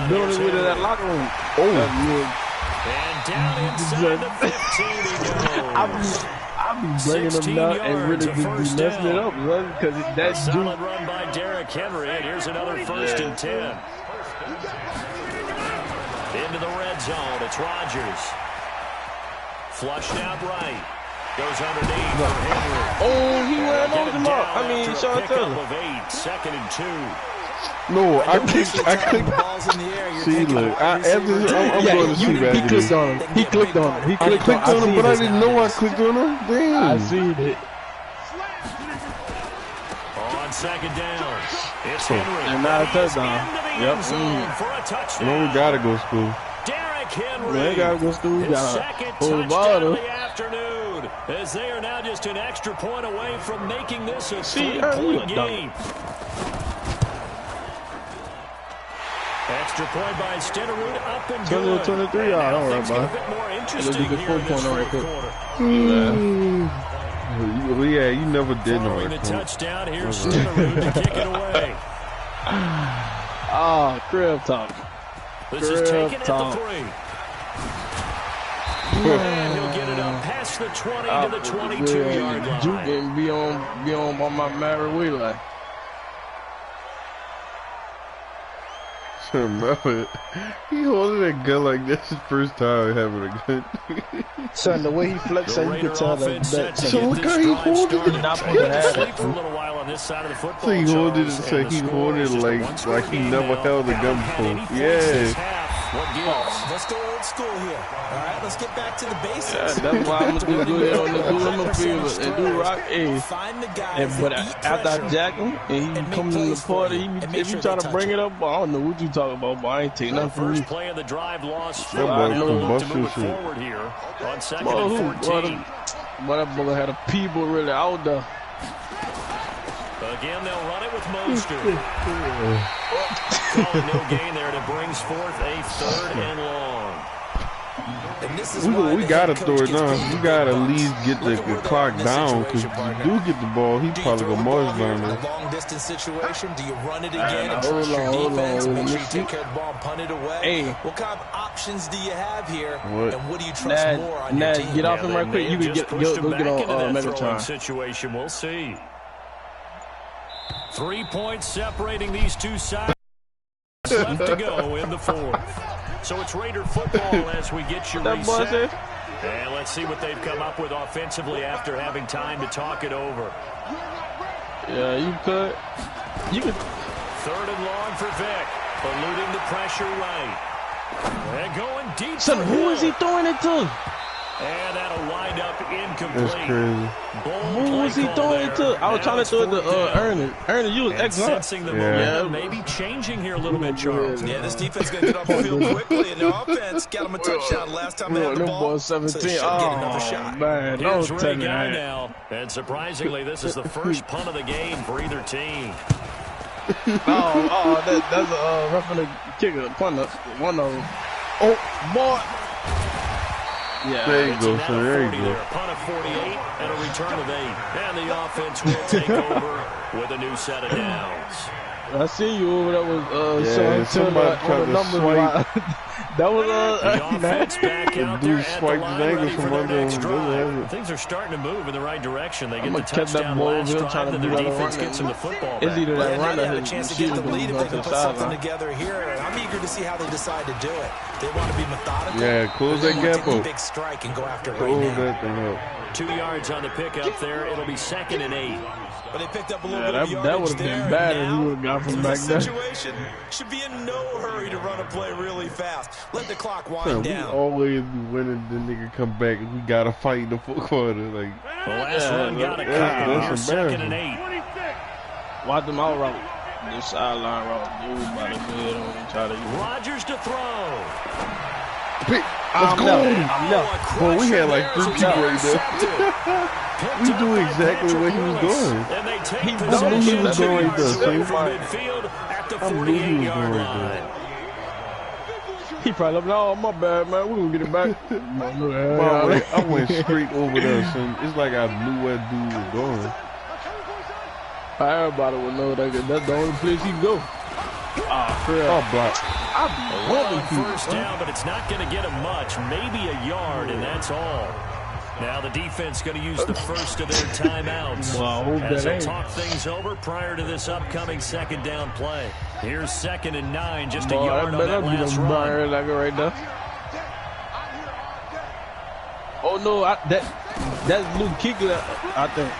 building with that locker room. And down inside the 15 he goes. I be bringing them down and really be messing it up, man, because that's solid run by Derrick Henry, and here's another 1st and 10. Into the red zone, it's Rodgers. Flushed out right. Goes underneath for Henry. Oh, he ran over the mark. I mean, Sean Taylor. 2nd and 2. No, I clicked. See, look, I'm going to see that. He clicked on him. He clicked on him. I clicked on him, but I didn't know I clicked on him. Damn. I seen it. On 2nd down, it's Henry. And now a touchdown. Yep. For a touchdown. No, we gotta go to school. Derrick Henry. Man, gotta go to school. His second Hold the touchdown ball, of though. the afternoon, as they are now just an extra point away from making this a See, 3-point game. Extra point by Stenerud up and good. 23 yard, all right, Things get a bit more interesting Let's do the here in this 4-pointer right fourth quick. quarter. Yeah, you never did know Following the it. touchdown, here's Stenerud to kick it away. Crib top. This is taken at the 3. And he'll get it up past the 20 to the 22-yard line. Juke and be on my married way like. He holding that gun like that's his first time having a gun. Son, the way he flexed, you could tell that. So look how he holding it. Not supposed to have it for a little while on this side of the football. So he holding it like he never held a gun before. Yeah. What gives? Let's go old school here. All right, let's get back to the basics. Yeah, that's why I'm going to do it on the field and do rock. Hey, Find the guys but after I jack him and he comes in the party, if you try to bring it up, I don't know what you talking about, but I ain't taking nothing from you. First play of the drive lost. That boy Now can look bust to move his it shit. forward here on second Boy, and 14. but that brother had a people really out there. Again, they'll run it with Mostert. Calling no gain there, and it brings forth a 3rd and long. And this is We gotta throw it down. You gotta at least get the clock down, because if you do get the ball, he probably gonna march down there. Long distance situation. Do you run it again and trust your defense? Make sure you take care of the ball and punt it away. Hey. What kind of options do you have here? What? And what do you trust more on your team? Get off him right quick. You can go get on Megatron. Situation, we'll see. 3 points separating these two sides. Left to go in the 4th. So it's Raider football as we get you reset. And let's see what they've come up with offensively after having time to talk it over. Yeah, you could. 3rd and long for Vick. Eluding the pressure right. And going deep. Son, who is he throwing it to? And that'll wind up incomplete. That's crazy. Who was he throwing it to? I was trying to throw it to Ernest. Ernest, you was excellent. Sensing the momentum, maybe changing here a little bit, Charles. Yeah, this defense is going to get off the field quickly, and the offense got him a touchdown last time they had the ball. 17. So they should get another shot. Man, Here's don't Ray tell me Guy that. now. And surprisingly, this is the first punt of the game for either team. That's a roughing the kicker, punter, one of them. Oh, boy. Yeah. There you go, so there you go. A punt of 48 and a return of 8. And the offense will take over with a new set of downs. I see you over there with Yeah, somebody tried to swipe. That was The offense back out there at the line ready for their next drive. Him. Things are starting to move in the right direction. They get the catch that touchdown ball last over, drive, trying to then do their that defense run. gets them the football It's back. either that And run they or have a his chance to get the lead if they can put something sideline. together here. And I'm eager to see how they decide to do it. They want to be methodical. Yeah, close that gap Take a up. big strike and go after it right Close now. that thing up. 2 yards on the pickup there. It'll be 2nd and 8. But they picked up a little Yeah, bit of that yardage would have there, been bad and if he would have got from now, back there. situation should be in no hurry to run a play really fast. Let the clock wind Man, we down. always be winning, the nigga come back and we gotta fight in the 4th quarter. Like, The last run got a that's cut. Here's 2nd and 8. Watch them out route. This sideline route. Dude, about to do it on try to Rodgers to throw. let's go. Boy, we had like 3 people right there. We do exactly what he was doing. And they take I knew possession he was 2 going yards to away save from mine. midfield at the I knew he was 48-yard going line. He probably up, oh, my bad, man. We're going to get it back. I went straight over there, son. It's like I knew where dude was going. Everybody would know that that's the only place he go. Oh, block. Long first down, but it's not going to get him much. Maybe a yard, and that's all. Now the defense going to use the first of their timeouts as they talk things over prior to this upcoming 2nd down play. Here's 2nd and 9, just a yard on that last run. Like right there. Oh no, that's Luke Kuechly, I think.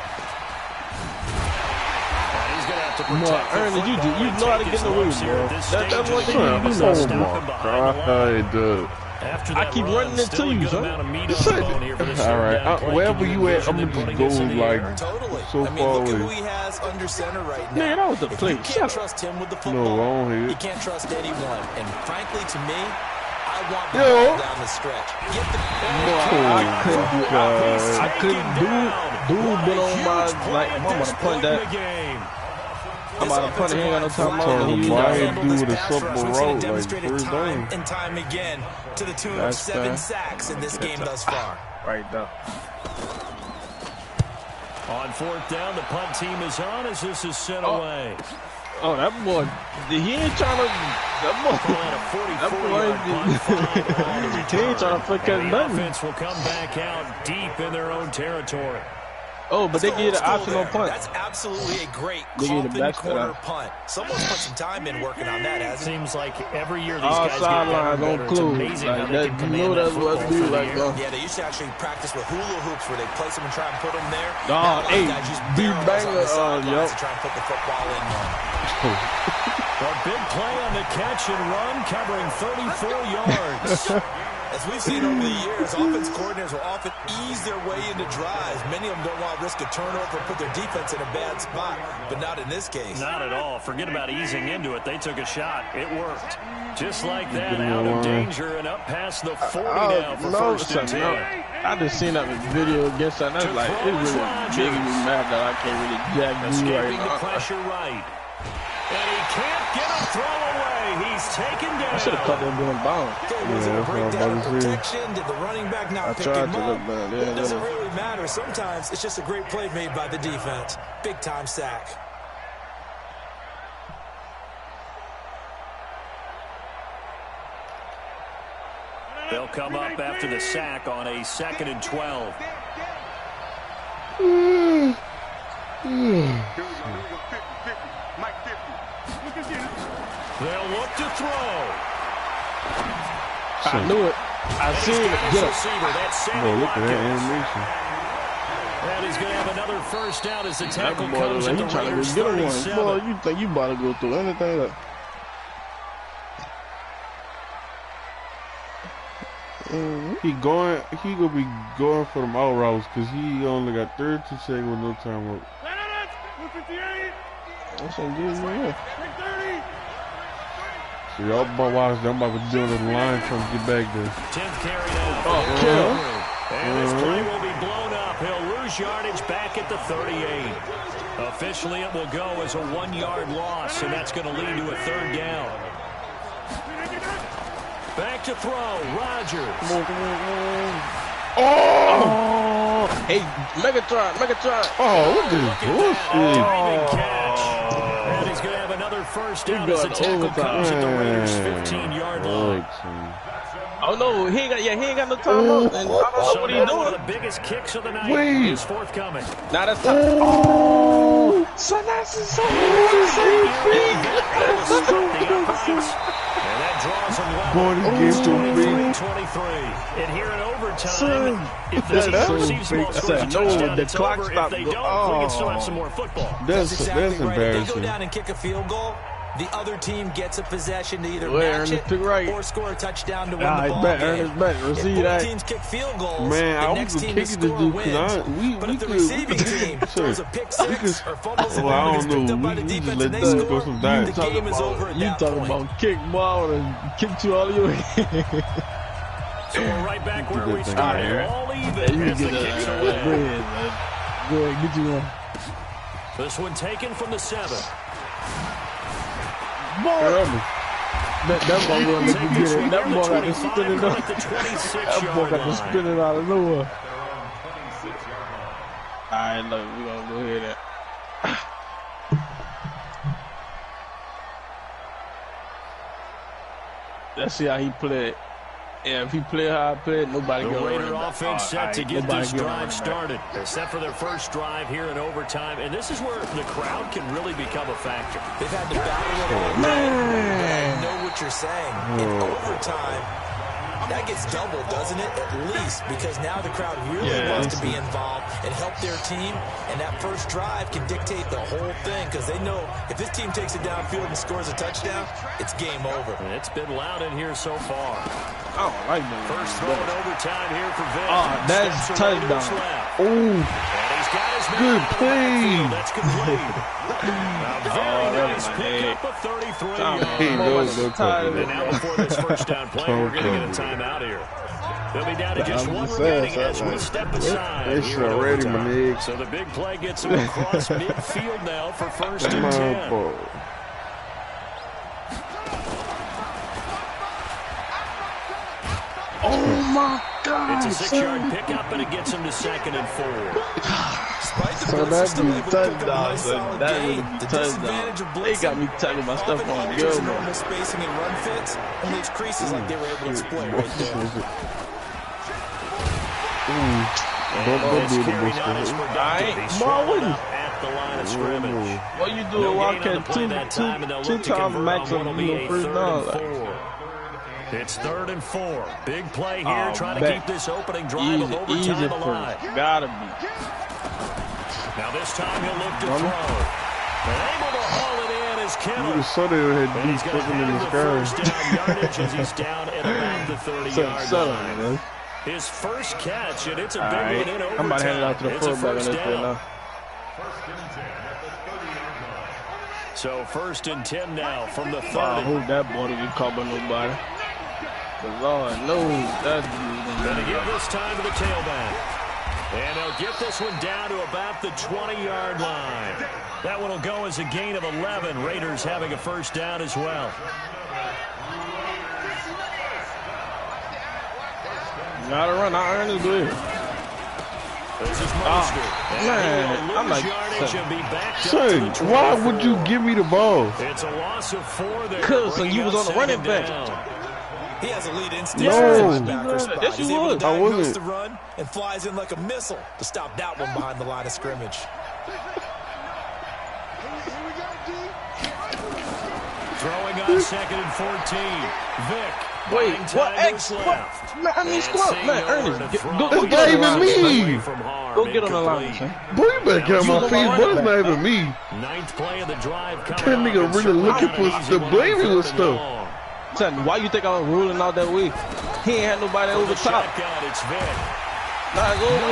He's going to have to protect the Ernest, you football and know how to take get his in the lumps way, here bro. at this That's stage of one the thing game you as do. they stop him behind the line. Dude. After I that keep run, running into still a you, good son. amount of meat on the bone here for this All third down right, play. wherever Can you at, envision I'm them gonna putting just this in go the air? like Totally. so I mean, far look at who away. he has under center right now. Man, that was the If play. you can't trust him with the No, football, wrong here. you can't trust anyone. And frankly, to me, I want the Yo. ball down the stretch. Get the I couldn't do dude been on my, like, I'm about to punt that. I'm about to punt it, he ain't got no time out. He He why used he do with a simple We've seen it route like demonstrated first time down. and time again to the tune of That's 7 fair. sacks in this game thus far. right there. On 4th down, the punt team is on as this is sent away. Oh, that boy, he ain't trying to, that boy, he ain't trying to flick at The nothing. offense will come back out deep in their own territory. Oh, but they get an optional punt. That's absolutely a great They get a coffin back corner cut. punt. Someone's put some time in working on that, hasn't he? Seems like every year these All guys get better sidelines and on better. It's clue. amazing Like how they that, can you command know that that's what football it be through the like, air. bro. Yeah, they used to actually practice with hula hoops where they place them and try and put them there. Nah, Now, a lot of hey, guys use big barrels on banger, the sidelines yup. to try and put the football in. Well, big play on the catch and run, covering 34 yards. As we've seen over the years, offense coordinators will often ease their way into drives. Many of them don't want to risk a turnover and put their defense in a bad spot, but not in this case. Not at all. Forget about easing into it. They took a shot. It worked. Just like that, out of danger and up past the 40 now for first and 10. I just seen that video against that. That's like, it's really making me mad that I can't really jack you Escaping right the pressure right. And he can't get a throw away. He's taken down. I should have cut that doing bounds. Was it a breakdown of protection? Did the running back not pick him up? It doesn't really matter. Sometimes it's just a great play made by the defense. Big-time sack. They'll come up after the sack on a 2nd and 12. They'll look to throw. I knew it. I seen it. Get up. Oh, look at that animation. And he's going to have another first down as the tackle Boy, comes at the trying to Raiders' get one. 37. Boy, you think you about to go through anything? That... He gonna be going for them out routes because he only got 32 seconds with no time up. That's some good, man. So y'all about watch them about to be doing the line trying to get back there. 10th carry now. Oh, kill. And this play will be blown up. He'll lose yardage back at the 38. Officially, it will go as a 1-yard loss, and that's going to lead to a 3rd down. Back to throw, Rodgers. Oh! Hey, Megatron. Oh, what this bullshit? Catch. And he's going to have another first down as the tackle comes at the Raiders' 15-yard line. Oh no, he ain't got no time up. And I don't know what he's doing. One of the biggest kicks of the night is forthcoming. Now that's time. Oh! So nice and so And that draws him level. Boy, this game's too big. 23. And here in overtime, if the team receives the ball, scores a touchdown, it's over. If they don't, we can still have some more football. That's exactly right. embarrassing. If they go down and kick a field goal, the other team gets a possession to either match it or score a touchdown to win the ball game. If both teams kick field goals, the next team to score wins. But if the receiving team throws a pick six or fumbles the ball and gets picked up by the defense and they score, the game is over at that point. You talking about kick ball and kick you all the way. So we're right back where we started. All even as the kicks are away. Go ahead, get you one. This one taken from the 7. That ball gonna let you get it. That ball got to spin it up. That ball got to spin it out of nowhere. Alright, look, we're gonna go ahead and let's see how he played. Yeah, if he play how I played, nobody The can Raider offense set to get this drive started. They're set for their first drive here in overtime, and this is where the crowd can really become a factor. They've had to battle it all day, but I know what you're saying. In overtime, that gets doubled, doesn't it? At least, because now the crowd really wants to be involved and help their team, and that first drive can dictate the whole thing, because they know if this team takes it downfield and scores a touchdown, it's game over. And it's been loud in here so far. I don't like that. First throw in overtime here for Vic. Oh, that's touchdown. And he's got his man Good play. That's complete. Very nice pick up of 33 yards. And now before this first down play, we're going to get a timeout here. They'll be down to just one remaining as we step aside. It's already, my nigga. So the big play gets him across midfield now for first and 10. Oh my God! It's a 6-yard pickup, and it gets him to 2nd and 4. So that's the touchdown. That is the touchdown. They got me tucking my stuff on good. Normal spacing and run fits, and these creases like they were able to exploit right there. At the line of scrimmage. What you doing? Wildcat two times maximum first down. It's 3rd and 4. Big play here, trying to keep this opening drive of overtime alive. Gotta be. Now this time he'll look to throw. And able to haul it in as Kittle. You just saw they had And he's these going to fucking in have the the sky. first down yardage as he's down at about the 30-yard line. Man. His first catch, and it's a big Alright, one in overtime. I'm about to hand it out to the It's a fullback on first this play down. now. So 1st and 10 now from the 30. I hope that boy don't get caught by nobody. The Lord knows that dude. Going to give this time to the tailback. And they'll get this one down to about the 20-yard line. That one will go as a gain of 11. Raiders having a first down as well. Gotta run, I earned it good. This is Mostert. Man, I'm like, son, why would you give me the ball? It's a loss of 4 there. Cause son, you was on the running back. He has a lead instinct. No. Yes, you was. I wasn't. The run and flies in like a missile to stop that one behind the line of scrimmage. Throwing on 2nd and 14. Vic. Wait, what X? What? Man, I mean, squat. Man, Ernest, go That's get on the not line. even me. Go get on the line, son. Boy, you better get on my face. Boy, that's not even me. 9th play of the drive That coming nigga up. really looking for the blame with stuff. Son, why you think I was ruling out that way? He ain't had nobody over top. Shotgun, it's Vic. Nah, go over.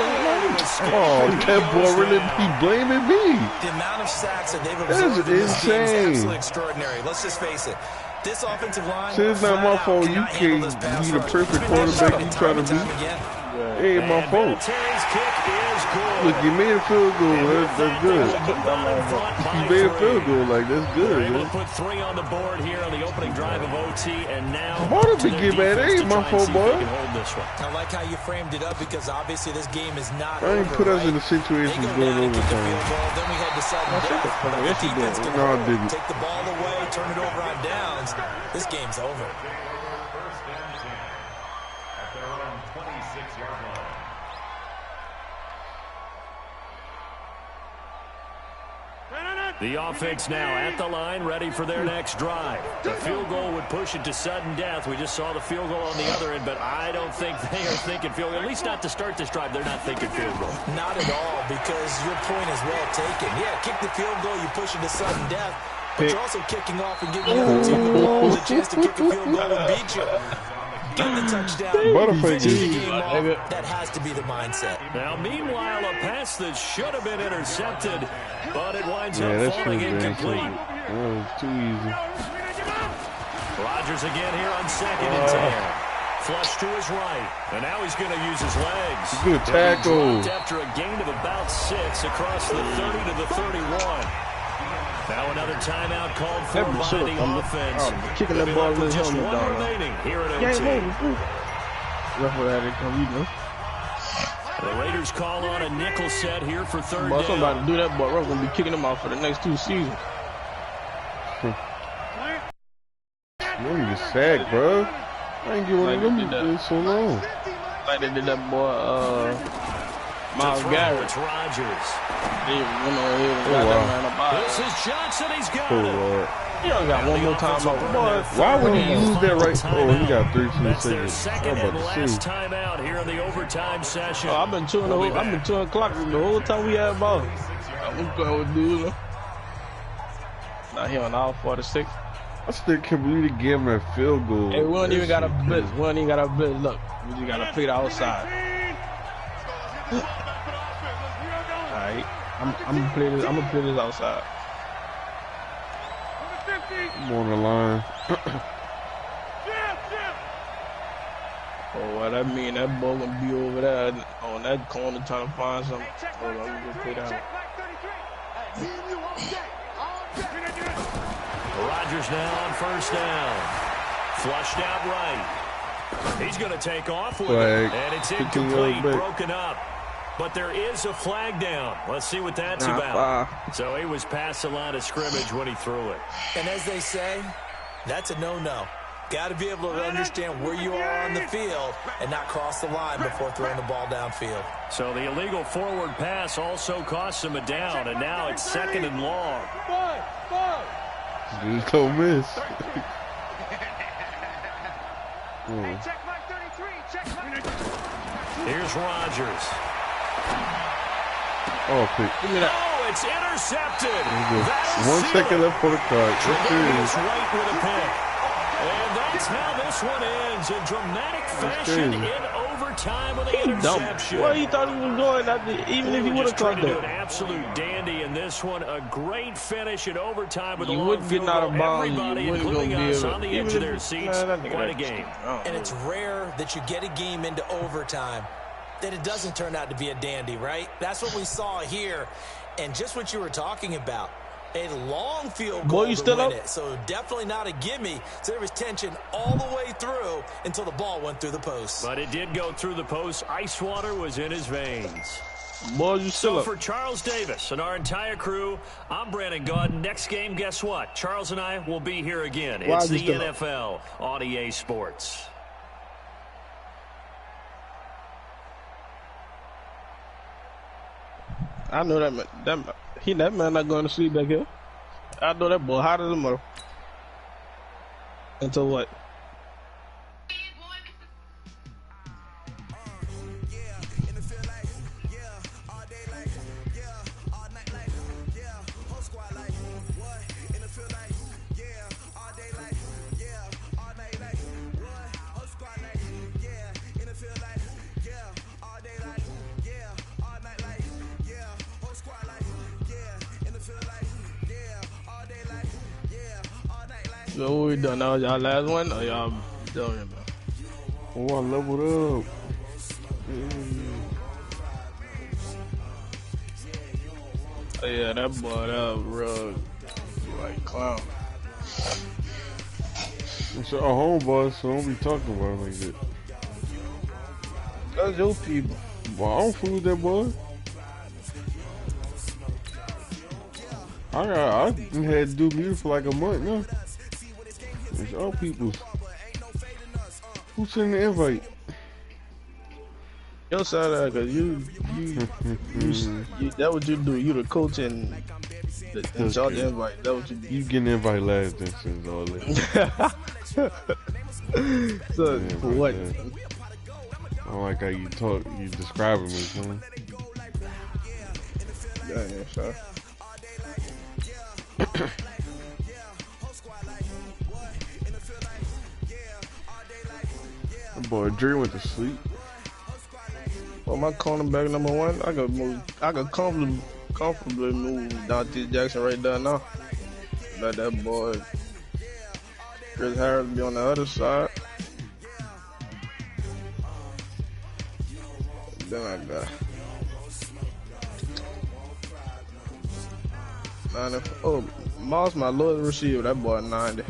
Oh, that boy really be blaming me. The amount of sacks that they've That's absorbed in this game is insane. absolutely extraordinary. Let's just face it. This offensive line, See, it's not my fault. You can't be the perfect quarterback you trying to be. It ain't my fault. Terry's kick is good. Look, you made a field goal. That's good. You made a field goal. Like, that's good, Able man. to put 3 on the board here on the opening drive of OT, and now Why don't to we their get mad? It defense ain't to my try and fault, see if boy. they can hold this one. I like how you framed it up because obviously this game is not I over, ain't put us in a right? situation They go going down and kick a overtime. field goal, then we head to sudden death. But the Yes, you defense did. can No, I hold, didn't. take the ball away, turn it over on downs. This game's over. The offense now at the line, ready for their next drive. The field goal would push it to sudden death. We just saw the field goal on the other end, but I don't think they are thinking field goal. At least not to start this drive. They're not thinking field goal. Not at all, because your point is well taken. Yeah, kick the field goal, you push it to sudden death, but you're also kicking off and giving the other team the ball with a chance to kick a field goal and beat you. Getting the touchdown, Butterfingers. finish the game off, that has to be the mindset. Now, meanwhile, a pass that should have been intercepted, but it winds Yeah, up that should falling have been incomplete. That was too easy. Rodgers again here on 2nd and 10. Flush to his right, and now he's going to use his legs. Good tackle. Dropped after a gain of about 6 across the 30 to the 31. Now another timeout called for by the offense. Kicking that ball in his Just helmet one down. remaining here at Game OT. over. Rough with that, come, you know. The Raiders call on a nickel set here for 3rd Boy, down. somebody do that, boy. Ruff gonna be kicking them out for the next 2 seasons. You need to sack, bro. I ain't get one of them in so long. Like they did that boy, Miles Garrett. It's Rodgers. They went on here and got that man about. This is Johnson. He's got Oh, it. Lord. He only got one more time out. Boy, Why would he use that right? Oh, he got 13 That's their seconds. second I'm and about to last see. timeout here in the overtime session. I've been chewing the whole. I've been chewing clock the whole time we had ball. I'm going with dude. Now he on hour 46. I still can't believe they gave him that field goal. Hey, we don't That even got a shit blitz. crazy. We don't even got a blitz. Look, we just gotta play the outside. Alright, I'm gonna play this. I'm gonna play this outside. I'm on the line. Oh, what that mean? That ball gonna be over there on that corner trying to find something. Hold on, we gonna play that. Rodgers now on 1st down. Flushed out right. He's going to take off with Flag. it. And it's 15 incomplete, yards back. broken up. But there is a flag down. Let's see what that's Nah, about. So he was past the line of scrimmage when he threw it. And as they say, that's a no-no. Got to be able to understand where you are on the field and not cross the line before throwing the ball downfield. So the illegal forward pass also cost him a down, and now it's 2nd and long. Just don't miss. Here's Rodgers. Oh, pick. Give me that. Oh, it's intercepted. 1 second left for the clock. Tremendous right with a pick. And that's how this one ends in dramatic fashion in overtime with the interception. Well, he thought he was going after, even if he would have caught that. that. An absolute dandy in this one. A great finish in overtime with you a long wouldn't get out of bounds. Everybody, you including be us, able, on the edge of their seats. Quite a game. And it's rare that you get a game into overtime that it doesn't turn out to be a dandy, right? That's what we saw here. And just what you were talking about. A long field goal you still to win up? it, so definitely not a gimme. So there was tension all the way through until the ball went through the post. But it did go through the post. Ice water was in his veins. Boy, you still up. For Charles Davis and our entire crew, I'm Brandon Gaudin. Next game, guess what? Charles and I will be here again. It's the NFL on EA Sports. I know that man not going to sleep back here. I know that boy hot as a mother. Until what? So what we done now? Y'all last one or y'all done? Oh, I leveled up. Oh, yeah, that boy, that rug, like clown. It's our homeboy, so don't be talking about it like that. That's your people. Well, I don't fool with that boy. I had to do music for like a month now. It's all people's. Who sent the invite? Your side of that, cause you that what you do. You the coach and y'all the invite. That what you do. You getting the invite last then since all that. So for what? I don't like how you talk. You describing me, man. Yeah, sure. Boy, Dre went to sleep. Well, my cornerback number one, I could comfortably move Dante Jackson right there now. Let that boy Chris Harris be on the other side. Then I got 90. Oh, Moss, my lowest receiver. That boy 90.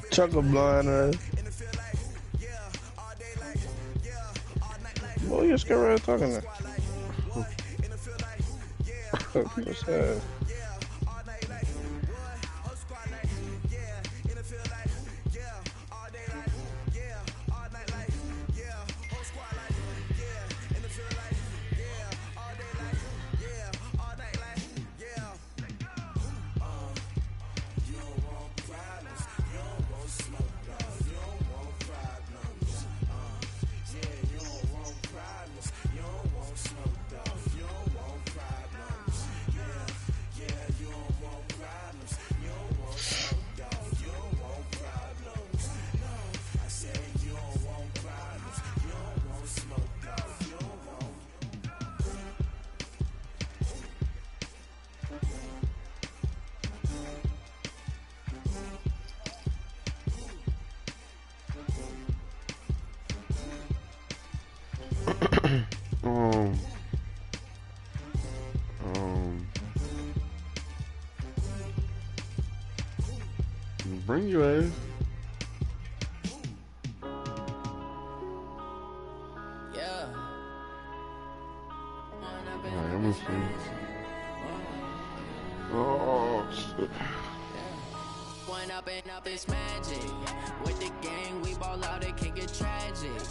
Chuckle blind, man. Boy, you're scared of talking to. What's that? Bring your ass. Alright, I'm gonna see. Oh, shit. One up and up is magic. With the gang, we ball out, it can get tragic.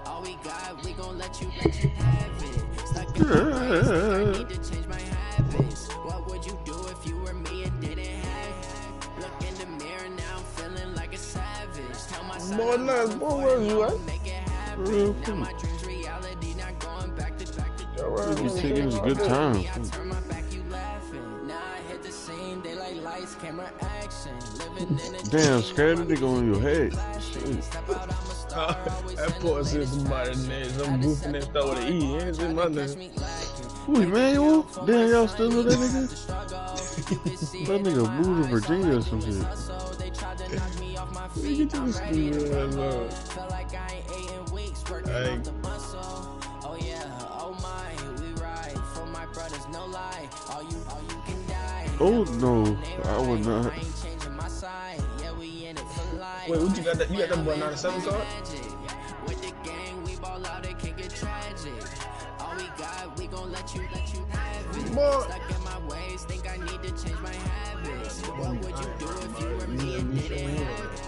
All we got, we gon' let you have it. Stuck in my ways, think I need to change my habits. What would you do if you were me and didn't have it? Look in the mirror now, I'm feeling like a savage. Tell my son Boy, nice. Boy, where you at? make it happen. Now my dreams reality, not going back to It was a good time. I turn my back, you laughing. Now I hit the scene, they like lights, camera, action. Living in a Damn, scared that nigga on your head. Shit. That poor said somebody's name. Some goofy name start with an E. He ain't say my name. Who, Emmanuel? Damn, y'all still know that nigga? That nigga moved to Virginia or some shit. Where you get this stupid ass up? Hey. Oh yeah, oh my, we ride for my brothers, no lie. All you can die. Oh no, I would not. Wait, what you got that? You got that boy 97 card? With the gang, we ball out, it can get tragic. All we got, we gon' let you have it. Boy. Stuck in my ways, think I need to change my habits. What would you do if you were me and didn't have it?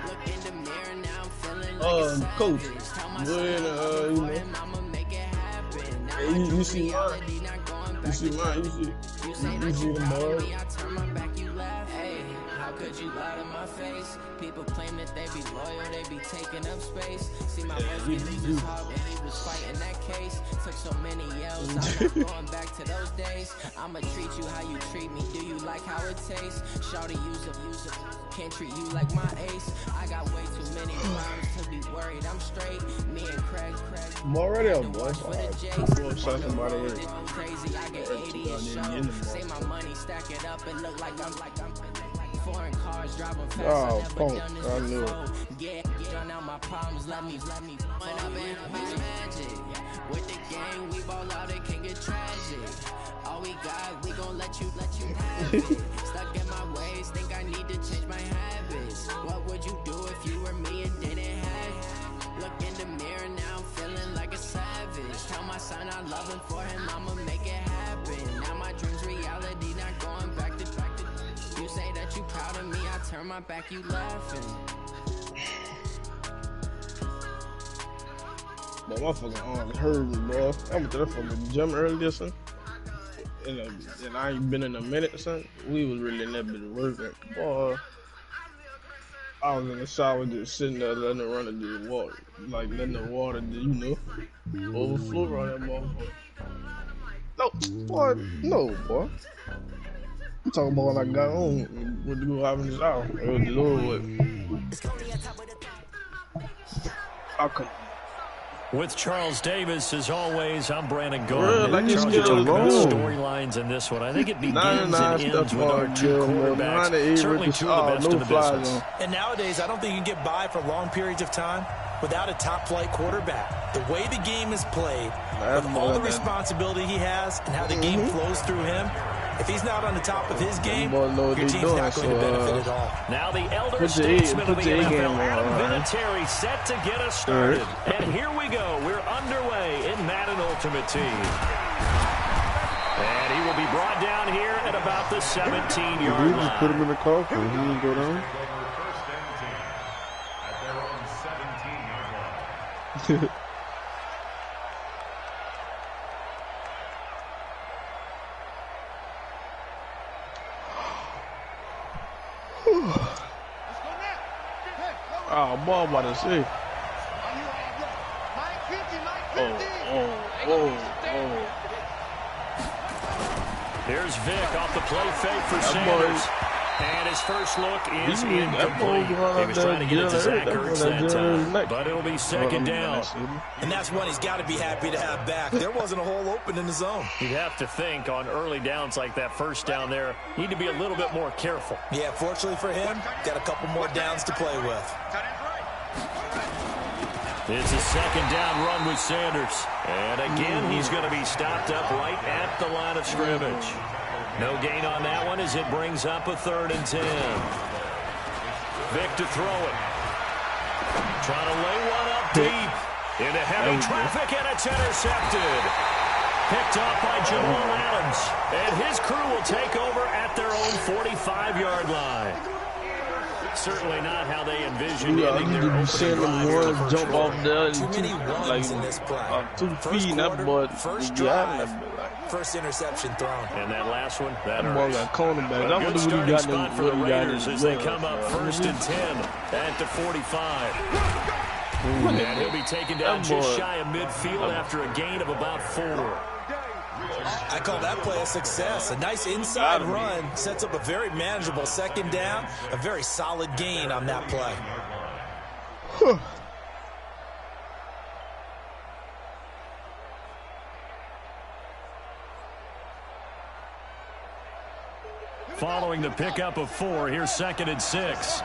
Look in the mirror now, I'm feeling like a savage. Coach. Tell my Good, son you know. I'ma make it happen. Now Hey, you see mine? You see mine? You see the boy? I turn my back, you laugh. Hey, how could you lie to my face? People claim that they be loyal, they be taking up space. See my boy get his heart when he was fighting that case. Took so many L's, I'm not going back to those days. I'ma treat you how you treat me. Do you like how it tastes? Shawty, use up. Can't treat you like my ace. I got way too many problems to be worried. I'm straight. Me and Craig. I'm already up, boy. I'm somebody here. crazy. I get 80 a show. Say my money, stack it up and look like I'm foreign cars driving fast. Oh, I never punk. done this I knew it. before. Get on out my problems. Let me. One up and up is magic. With the gang, we ball out. It can get tragic. All we got, we gon' let you have it. Stuck in my ways, think I need to change my habits. What would you do if you were me and didn't have it? Look in the mirror now, I'm feeling like a savage. Tell my son I love him, for him I'ma make it happen. Now my dreams reality, not going back to. You say that you proud of me, I turn my back, you laughing. But my fucking arm hurt me, bro. I went to that fucking gym earlier, son. And I ain't been in a minute, son. We was really in that bitch working. Boy, I was in the shower just sitting there letting it run and just water. Like letting the water, overflow around that motherfucker. No, boy, no, boy. I'm talking about when I got home with the go out in the shower. It was the Lord with. I couldn't. With Charles Davis, as always, I'm Brandon Gordon. Like Charles, you talk about storylines in this one. I think it begins and ends with our two quarterbacks. Certainly two of the best in the business. And nowadays, I don't think you can get by for long periods of time without a top-flight quarterback. The way the game is played, with all the responsibility he has and how the game flows through him, if he's not on the top of his game, your team's not going to benefit at all. Now the elder statesman of the NFL, Adam Vinatieri, set to get us started. And here we go. We're underway in Madden Ultimate Team. And he will be brought down here at about the 17-yard line. We just put him in the coffin. He didn't go down. Oh, boy, I'm about to say. Oh. Here's Vic off the play fake for Sanders. And his first look is incomplete. He was trying to get it to Zach Ertz that time, but it'll be second down. And that's one he's got to be happy to have back. There wasn't a hole open in the zone. You'd have to think on early downs like that first down there, need to be a little bit more careful. Yeah, fortunately for him, got a couple more downs to play with. It's a second down run with Sanders. And again, he's going to be stopped up right at the line of scrimmage. No gain on that one as it brings up a 3rd and 10. Vic to throw it. Trying to lay one up deep into heavy traffic, and it's intercepted. Picked off by Jamal Adams. And his crew will take over at their own 45-yard line. Certainly not how they envisioned ending their opening drive. Jump off there. Too many ones in this play. 2 feet, that boy. First drive, first interception thrown. And that last one, that boy got cornerback. A good starting spot for the Raiders as they come up 1st and 10 at the 45. And he'll be taken down just shy of midfield after a gain of about 4. I call that play a success. A nice inside run sets up a very manageable 2nd down. A very solid gain on that play. Following the pickup of 4, here's 2nd and 6.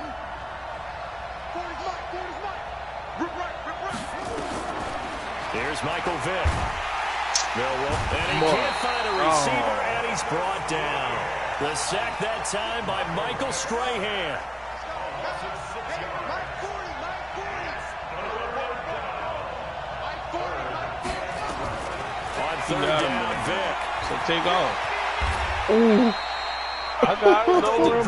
Here's Michael Vick. And he can't find a receiver, and he's brought down. The sack that time by Michael Strahan. On 3rd down, Vick. So take off. Ooh. I got it. Don't worry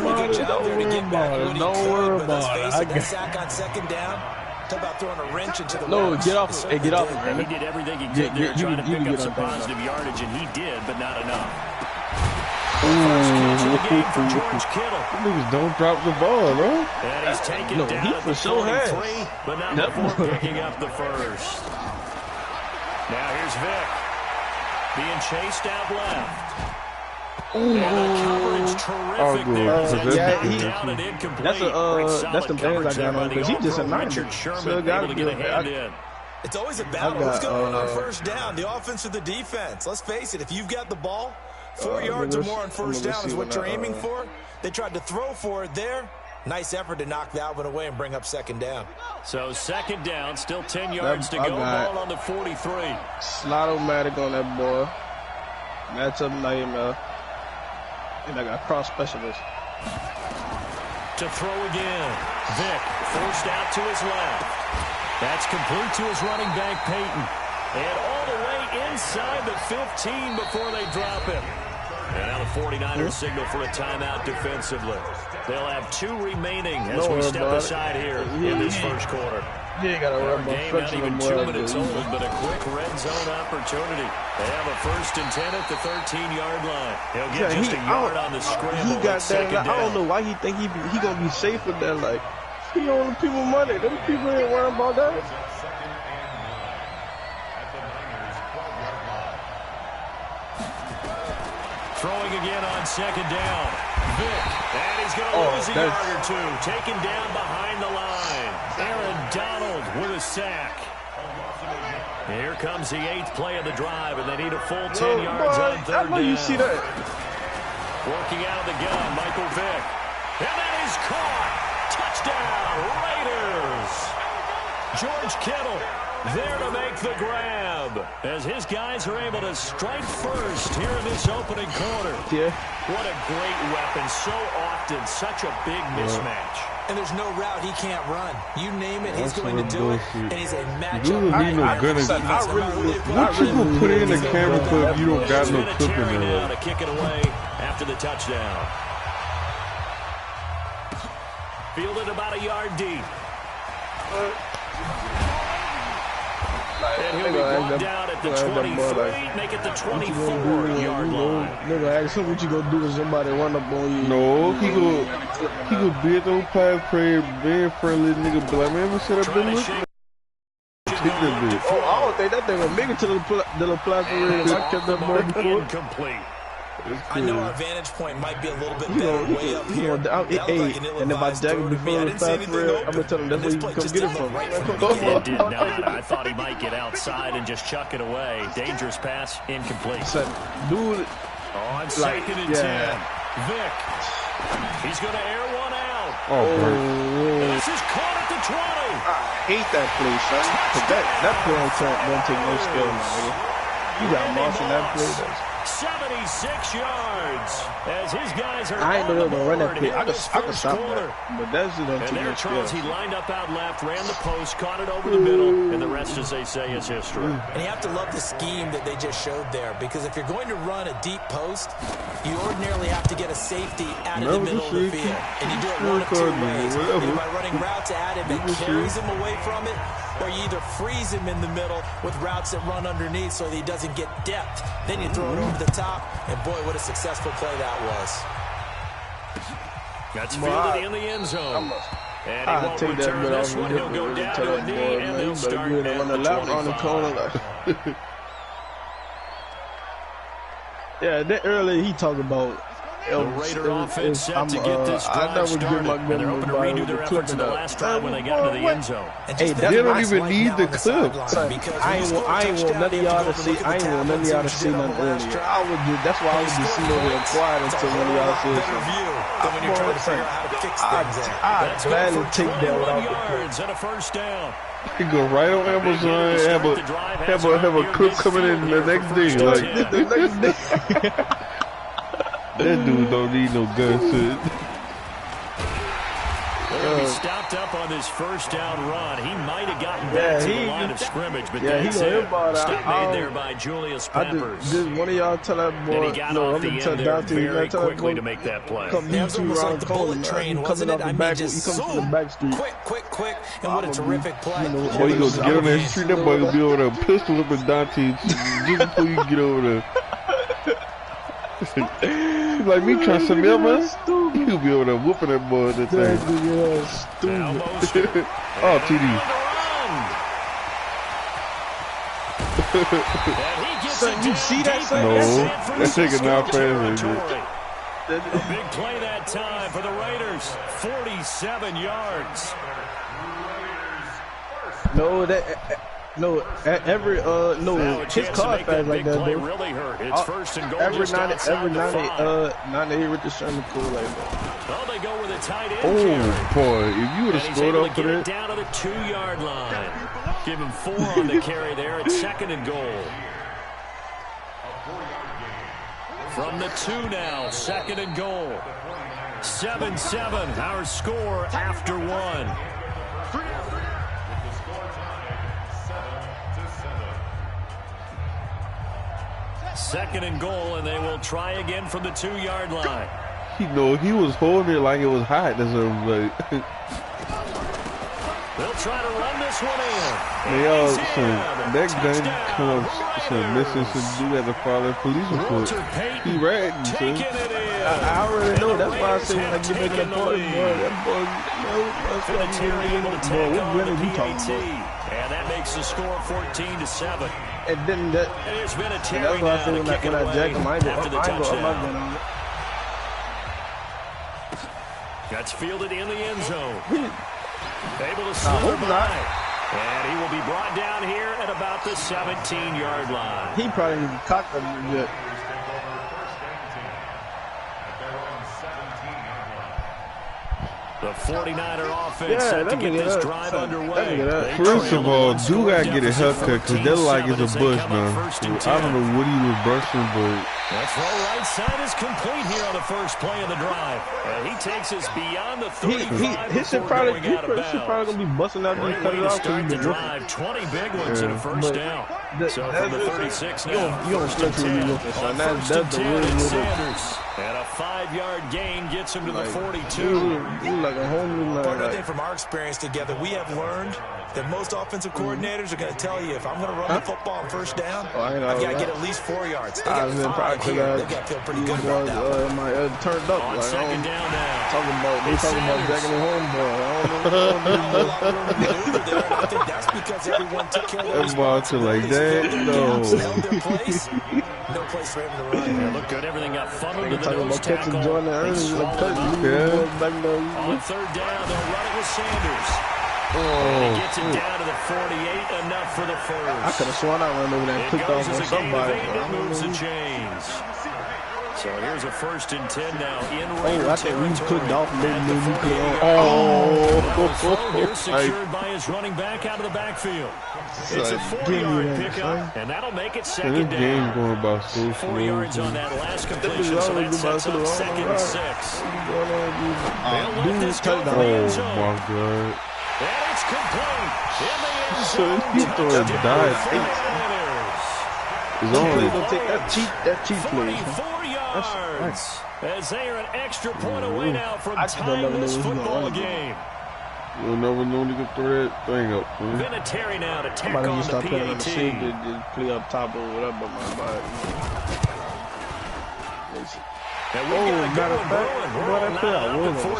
about it. Don't worry about it. I got sack on 2nd down. Talk about throwing a wrench into the get off. Hey, get off. He did everything he could there trying to pick up some positive yardage, and he did, but not enough. First catch of the game for George Kittle. Niggas don't drop the ball, bro. And he's taken down at the 43, but not before picking up the first. Now here's Vick. Being chased out left. And the coverage terrific there. Down and incomplete. That's the things I got on because he just a Richard Sherman able to get a hand in. It's always a battle. Who's going on 1st down? The offense or the defense? Let's face it, if you've got the ball, 4 yards or more on 1st down is what you're aiming for. They tried to throw for it there. Nice effort to knock that one away and bring up 2nd down. So 2nd down, still 10 yards to go. Ball on the 43. Slot-o-matic on that boy. Matchup nightmare. And I got cross specialist. To throw again. Vick forced out to his left. That's complete to his running back, Peyton. And all the way inside the 15 before they drop him. And now the 49ers signal for a timeout defensively. They'll have 2 remaining as we step aside here in this 1st quarter. You ain't got to worry about game not even 2 minutes old, but a quick red zone opportunity. They have a 1st and 10 at the 13-yard line. He'll get just a yard on the scramble. He got that. I don't know why he think he gonna be safe with that. Like he owing people money. Them people ain't worrying about that. Throwing again on 2nd down. Vick. And he's going to lose a yard or 2. Taken down behind the line. Aaron Donald with a sack. Here comes the 8th play of the drive, and they need a full 10 yards on 3rd down. You see that? Working out of the gun, Michael Vick. And that is caught. Touchdown, Raiders. George Kittle there to make the grab as his guys are able to strike first here in this opening quarter. Yeah. What a great weapon. So often, such a big mismatch. And there's no route he can't run. You name it, he's going to do it. And he's a matchup. You don't need no gun. What you gonna put in the camera clip? You don't got no clip in there. To kick it away after the touchdown. Fielded about a yard deep. And he'll be brought down at the 23, make it the 24-yard line. Nigga, ask him what you gonna do when somebody run up on you. No, he go be at those pass prayer, being friendly, nigga, be like, man, we should have been looking. I don't think that thing will make it to the plastic ring. I kept that boy before. Incomplete. I know our vantage point might be a little bit better way up here. And if I jag him before the fast rail, I'm going to tell him that's where you can come get it from. It did not. I thought he might get outside and just chuck it away. Dangerous pass, incomplete. Dude. On 2nd and 10. Vick. He's going to air one out. This is caught at the 20. I hate that play, son. That play don't take no skill, man. You got Moss in that play. 76 yards. As his guys are I ain't on know the they run that board quick. in I this could first stop quarter. that. But that's just on And too there, much Charles, he skill. lined up out left, ran the post, caught it over the middle, and the rest, as they say, is history. And you have to love the scheme that they just showed there, because if you're going to run a deep post, you ordinarily have to get a safety out of the middle of the field. And you do it one of two ways. Either by running routes at him that carries him away from it, or you either freeze him in the middle with routes that run underneath so that he doesn't get depth. Then you throw it over the top, and boy, what a successful play that was. That's fielded in the end zone. And he won't take that return bit this off one. and He'll go get down to to a that knee, boy, and man. they'll You start better get at him on the the left on the 25. corner. Yeah, that earlier he talked about The Raider offense set to get this drive started, and they're hoping to redo their efforts in the last drive when they got into the end zone. Hey, They don't even need the clip. I ain't want none of y'all to see. I ain't want none of y'all to see nothing earlier. That's why I was just sitting over there quiet until one of y'all said something. I'd gladly take that without the clip. yards and a first down. You go right on Amazon, have a clip coming in the next day. Like, The next day. that dude don't need no gun shit. He stopped up on this first down run. He might have gotten back to the line of scrimmage, but that's it. Stop made there by Julius Peppers. Did one of y'all tell that boy? And he got off the end there very quickly to make that play. Come It was almost like the bullet train, wasn't it? I mean, just from the back street. Quick, and what a terrific play. Boy, you gonna get on that street, that boy gonna be over there pistol whipping Dante just before you get over there. Like me trying to set me up, man. You'll be over there whooping that boy that thing. Oh, TD. You see that? No, that nigga not fast. A big play that time for the Raiders. 47 yards. His car fast like that, dude. Really hurt. It's first and goal. Every 98 with the Sherman cool like that. Well, they go with a tight end. Oh boy, if you would have scored up for that. Down to the 2-yard line. Give him 4 on the carry there. It's second and goal. From the 2 now, second and goal. 7-7, our score after 1. Second and goal, and they will try again from the 2-yard line. He was holding it like it was hot. That's what I'm like. They'll try to run this one in. They all that gun comes missing some dude at the father police report. He ran. I already know. That's why I say when I get back in the boy, that boy, what really he talking about? And that makes the score 14-7. And then that. And it's been a That's tearing why I down say to kick it when I jack him, I ain't after the go up my touchdown. gun on it. That's fielded in the end zone. Able to slither by. And he will be brought down here at about the 17-yard line. He probably needs to cock a little bit. The 49er offense set to get this drive underway. First of all, do gotta get a haircut because they look like it's a bush now. I don't know what he was brushing, but that throw right side is complete here on the first play of the drive. And he takes us beyond the 35 He should probably gonna be busting out these cut it off. Start the drive, 20 big ones and a first down. So from the 36 now, you don't flex when you looking, son. That's the real Sanders. And a 5-yard gain gets him to the 42. You like a homie. Partner, I think from our experience together, we have learned that most offensive coordinators are going to tell you, if I'm going to run the football on first down, I've got to get at least 4 yards. They got 5 here. They got to feel pretty good about that. Turned up. On second down now. Talking about jacking the home ball. I think that's because everyone took care of their to like that. No. Held their place. No place for him to run. Yeah, look good. Everything got funneled to the Talking nose about catching tackle. Jordan early. On third down, they'll run it with Sanders. And he gets it down to the 48, enough for the first. I could have sworn I ran over there and clicked off on somebody. It moves the chains. So here's a 1st and 10 now in Raider I think we clicked territory. off and maybe we clicked on. here, secured by his running back out of the backfield. It's a 4-yard pickup, and that'll make it second down. Game going about so 4 yards on that last completion, so that sets up second and 6. They'll let this go for the end zone. Oh, my God. And it's complete. In the end So zone, he's throwing dive. He's only going to take that cheap play. 44 yards. As they are an extra point away now from tying this football game. You'll never know he can throw that thing up. Vinatieri now to tack on the PAT. Just play up top or whatever, man. And we got a good one brewing. Roll now up to 14.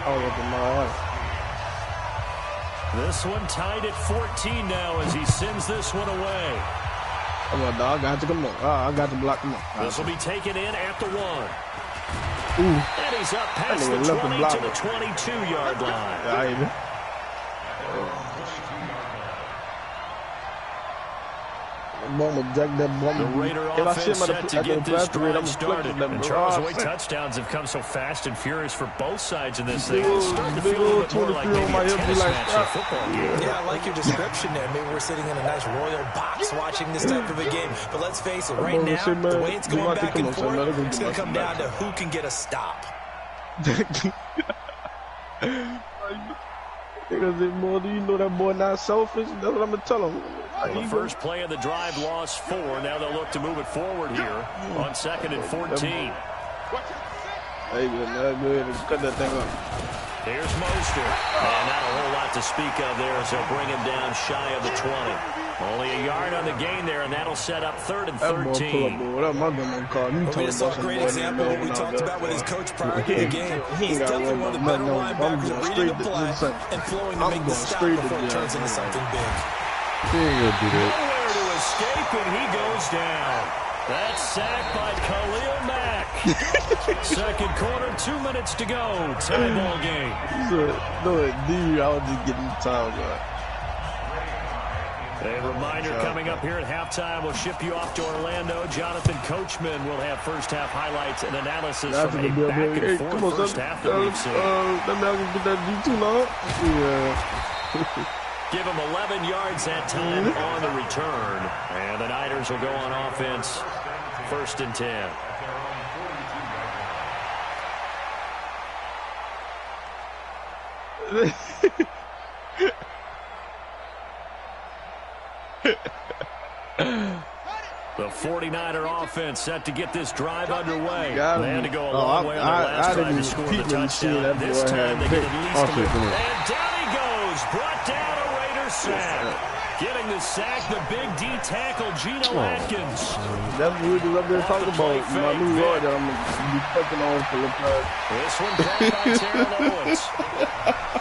Oh, look at my eye. This one tied at 14 now as he sends this one away. Come on, dog. I got to come on. I got to block him up. This will be taken in at the 1. Ooh. And he's up past the 20 to the 22-yard line. The Raider offense set to get this drive started. And Charles, the way touchdowns have come so fast and furious for both sides in this thing, it's starting to feel a little bit more like maybe a tennis match in a football game. Yeah, I like your description there. Maybe we're sitting in a nice royal box watching this type of a game. But let's face it, right now, the way it's going back and forth, it's going to come down to who can get a stop. Because you know that boy not selfish. That's what I'm going to tell him. The first play of the drive lost 4. Now they'll look to move it forward here on 2nd and 14. Hey, good. Cut that thing up. Here's Mostert. And not a whole lot to speak of there as they'll bring him down shy of the 20. Only a yard on the gain there, and that'll set up 3rd and 13. We just saw a great example of what we talked about with his coach prior to the game. He's definitely one of the better linebackers at reading the play and flowing to make the stop before it turns into something big. He ain't gonna do that. Nowhere to escape, and he goes down. That's sacked by Khalil Mack. Second quarter, 2 minutes to go. Tie ball game. No, I was just getting time, man. A reminder coming up here at halftime, we'll ship you off to Orlando. Jonathan Coachman will have first half highlights and analysis from a back and forth first half that we've seen. Let me get that G2 now. Yeah. Give him 11 yards that time on the return. And the Niners will go on offense, 1st and 10. The 49er offense set to get this drive underway. They had to go a long way on their last drive to score the touchdown. This time they get at least a little. And down he goes. Brought down a Raider sack. Getting the sack, the big D tackle, Geno Atkins. That's what we're up there talking about. My new Lord that I'm going to be fucking on for the play. This one brought by Terrell Owens.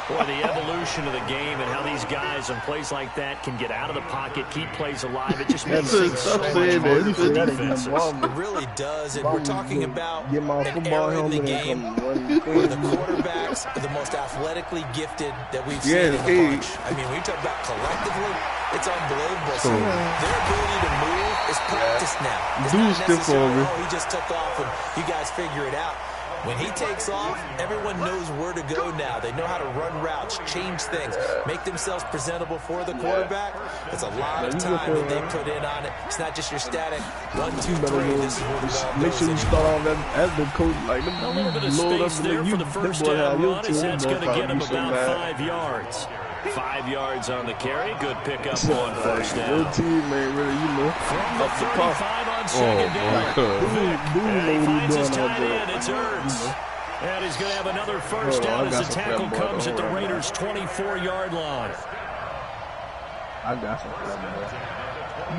Boy, the evolution of the game and how these guys on plays like that can get out of the pocket, keep plays alive. It just makes things so much harder for defenses. It really does, and we're talking about an era in the game where the quarterbacks are the most athletically gifted that we've seen in the bunch. I mean, we talk about collectively, it's unbelievable. So their ability to move is practiced now. It's not necessarily, he just took off and you guys figure it out. When he takes off, everyone knows where to go now. They know how to run routes, change things, make themselves presentable for the quarterback. It's a lot of time that they put in on it. It's not just your static 1, 2, 3. This is where the ball make goes. sure you start on that as the coach. Like, A little bit of space there for the first down run as that's going to get him about 5 yards. 5 yards on the carry. Good pickup on first down. Your team ain't really, From the 35 on second down. And he finds his tight end. It's Ertz. And he's going to have another first down as the tackle comes at the Raiders' 24-yard line. I got some.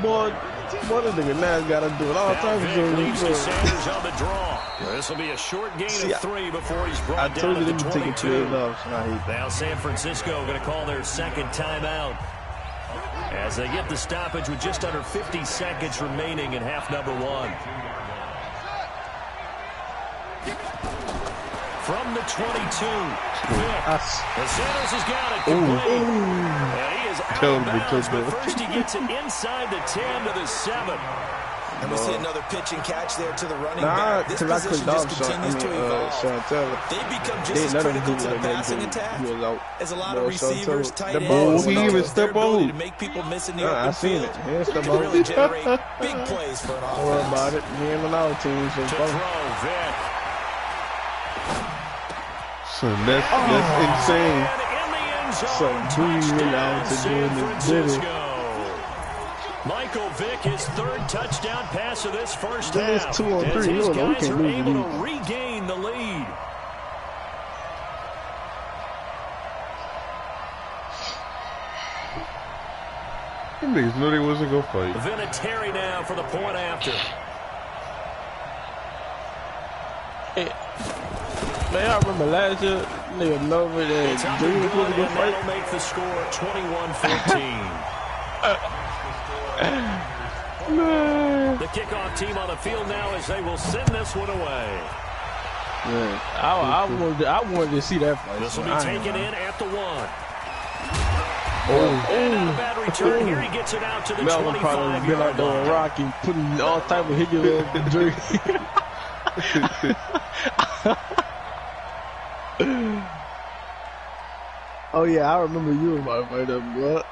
Boy, this nigga now got to do it all the time. Leads to Sanders on the draw. This will be a short gain of 3 before he's brought down at the 22. Now San Francisco going to call their second timeout as they get the stoppage with just under 50 seconds remaining in half number 1. From the 22, Sanders has got it complete. And he is out of bounds, but first he gets it inside the 10 to the 7. And we see another pitch and catch there to the running back. This position just continues to evolve. They become just as critical to the passing attack as a lot of receivers, tight ends. He even step on. To make people miss in the open field. To really generate big plays for an offense. Don't worry about it. He ain't on our team. So Vic. So that's insane. So breathing out to doing the Michael Vick, his third touchdown pass of this first half. It's 2 on 3. His guys are able to regain the lead. Them niggas knew they wasn't gonna fight. Vinatieri now for the point after. Hey, man, I remember last year, nigga Nova that Drew was supposed to get fight. That'll make the score 21-14. Man. The kickoff team on the field now as they will send this one away. Man, I wanted to see that fight. This will be taken in at the 1. And not a bad return here. He gets it out to the 25-yard line. Rocky putting all type of hickey little Drew. Oh yeah, I remember you were about to fight that blood.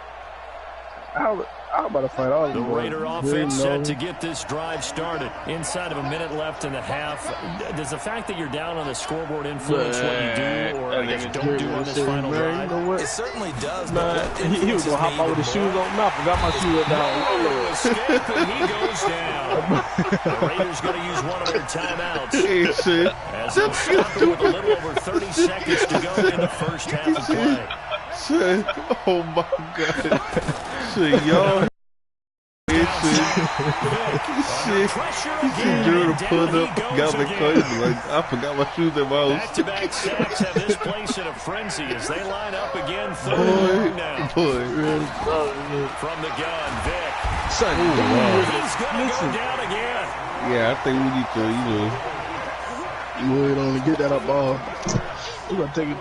I'm about to fight all of them. The Raider offense set to get this drive started. Inside of a minute left in the half. Does the fact that you're down on the scoreboard influence what you do, or I guess don't do on this final drive? You know what? It certainly does. He was gonna hop out with his shoes on. I forgot my shoes down. Escape, and he goes down. The Raiders going to use one of their timeouts. As they'll stop it with a little over 30 seconds to go in the first half of play. Oh my God. Shit, y'all. Jordan pulled up, got me crazy. Like, I forgot my shoes in my house. Back-to-back sacks have this place in a frenzy as they line up again. Third now. From the gun, Vic. Son, he's going to go down again. Yeah, I think we need to, you would only get that up ball. You gonna take it.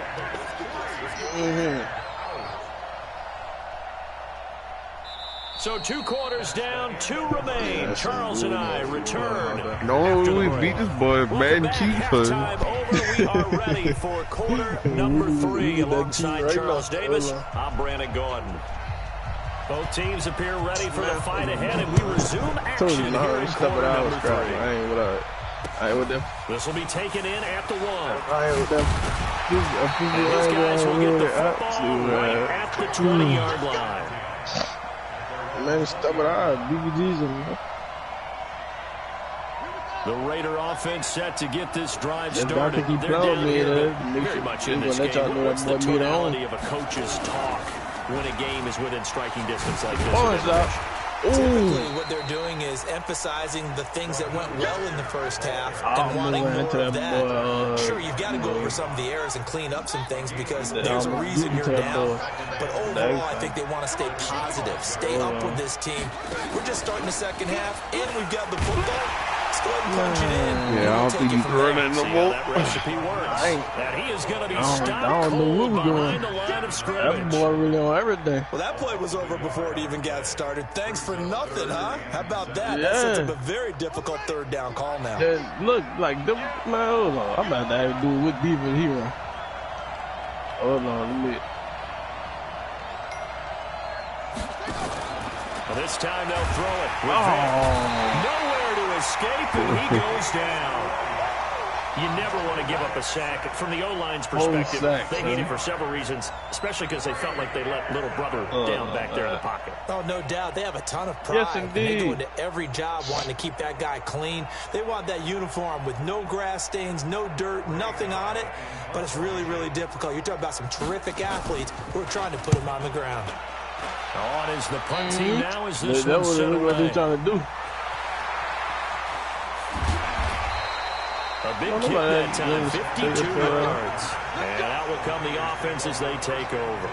So 2 quarters down, 2 remain. Charles and I return. No, we beat this boy, Madden cheat for We are ready for quarter number 3 alongside Charles Davis. I'm Brandon Gordon. Both teams appear ready for the fight ahead, and we resume action here in quarter number 3. I ain't with them. This will be taken in at the 1. I ain't with them. These guys will get the football right at the 20-yard line. Man, stop it out. BBG's in. The Raider offense set to get this drive started. They're down here very much in this game. What's the tonality of a coach's talk when a game is within striking distance like this? Typically, what they're doing is emphasizing the things that went well in the first half and wanting more of that. Sure, you've got to go over some of the errors and clean up some things because there's a reason you're down. But overall, I think they want to stay positive, stay up with this team. We're just starting the second half, and we've got the football. Let's go ahead and punch it in. Yeah, I don't think he's running the ball. That recipe works. And he is going to be stopped cold behind the line of scrimmage. That boy really on everything. Well, that play was over before it even got started. Thanks for nothing, huh? How about that? That sets up a very difficult third down call now. Look, like, man, hold on. I'm about to have to do it with defense here. Hold on, let me. Well, this time they'll throw it. Nowhere to escape, and he goes down. You never want to give up a sack. From the O-line's perspective, they need it for several reasons, especially because they felt like they let little brother down back there in the pocket. Oh, no doubt. They have a ton of pride. Yes, indeed. They go into every job wanting to keep that guy clean. They want that uniform with no grass stains, no dirt, nothing on it. But it's really, really difficult. You're talking about some terrific athletes who are trying to put him on the ground. On is the punt team now as this one's what they're trying to do. A big kick that time, 52 yards. And out will come the offense as they take over.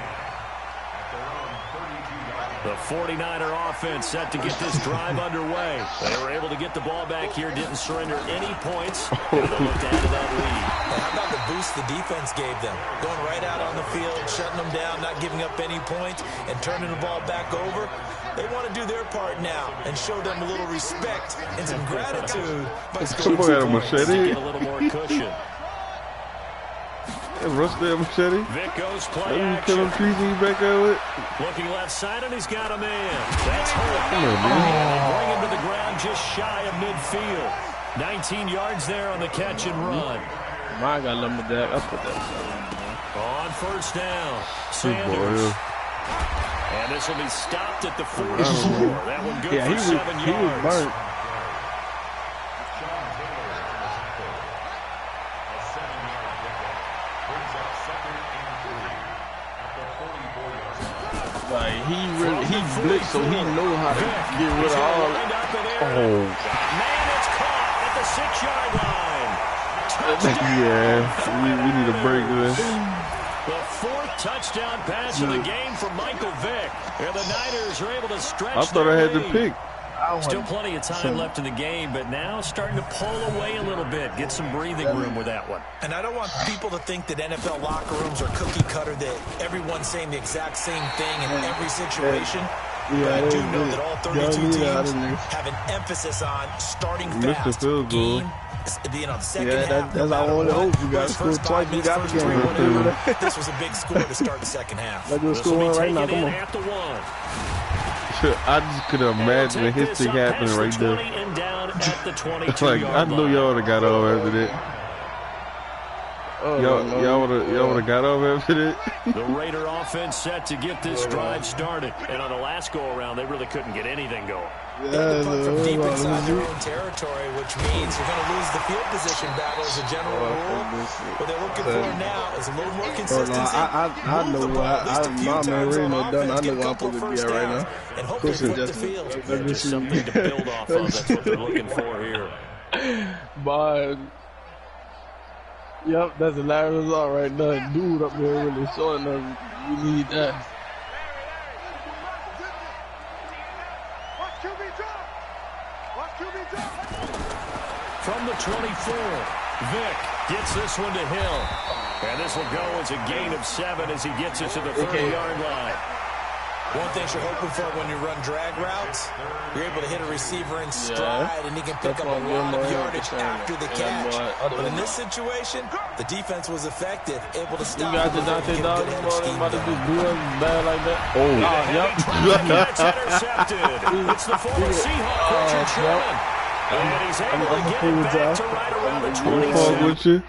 The 49er offense set to get this drive underway. They were able to get the ball back here, didn't surrender any points. And they looked out of that lead. How about the boost the defense gave them? Going right out on the field, shutting them down, not giving up any points, and turning the ball back over. They want to do their part now and show them a little respect and some gratitude by Some scoring boy 2 had a points. machete. Get a little more cushion. Rush that machete. Vic goes play Let me action. kill him trees and back out it. Looking left side, and he's got a man. That's Holt. Come on, man. And they bring him to the ground just shy of midfield. 19 yards there on the catch and run. Mine got limit that. I'll put that. On first down, Good boy, Sanders. yeah. And this will be stopped at the 44. That one good Yeah, for 7 he was yards. burnt. Like he blitzed, so he know how to get rid of all. Oh. Man, it's caught at the 6-yard line. Yeah, we need a break this. The 4th touchdown pass of the game from Michael Vick. And the Niners are able to stretch. I thought I had the pick. Still plenty of time left in the game, but now starting to pull away a little bit. Get some breathing room with that one. And I don't want people to think that NFL locker rooms are cookie cutter, that everyone's saying the exact same thing in every situation. But I do know that all 32 teams have an emphasis on starting fast. Game, second half. That's how I want to hope. You got to score twice. You got the game. This was a big score to start the second half. Let's do a score one right now. Come on. At the 1. I just could imagine the history happening right there. And down at the 22 Like I know y'all would have got off after that. Y'all would have got off after that. The Raider offense set to get this drive started, and on the last go around, they really couldn't get anything going. They had to punt from deep inside their own territory, which means you're going to lose the field position battle as a general rule. What they're looking for now is a little more consistency. I know what my man Reno done. I know what I'm supposed to be at right now. And hopefully flip the field. There's something to build off of. That's what they're looking for here. But yep, that's the last result right now. Dude up there really showing us we need that. From the 24, Vic gets this one to Hill. And this will go as a gain of 7 as he gets it to the 30-yard line. One thing you're hoping for when you run drag routes, you're able to hit a receiver in stride, and he can pick up a lot of yardage after the catch. But in this situation, the defense was effective, able to stop. You got the Dante Dog about to do bad like that. That's intercepted. It's the former Seahawk, Richard Sherman. And he's able to get it back to right around the 26. With you.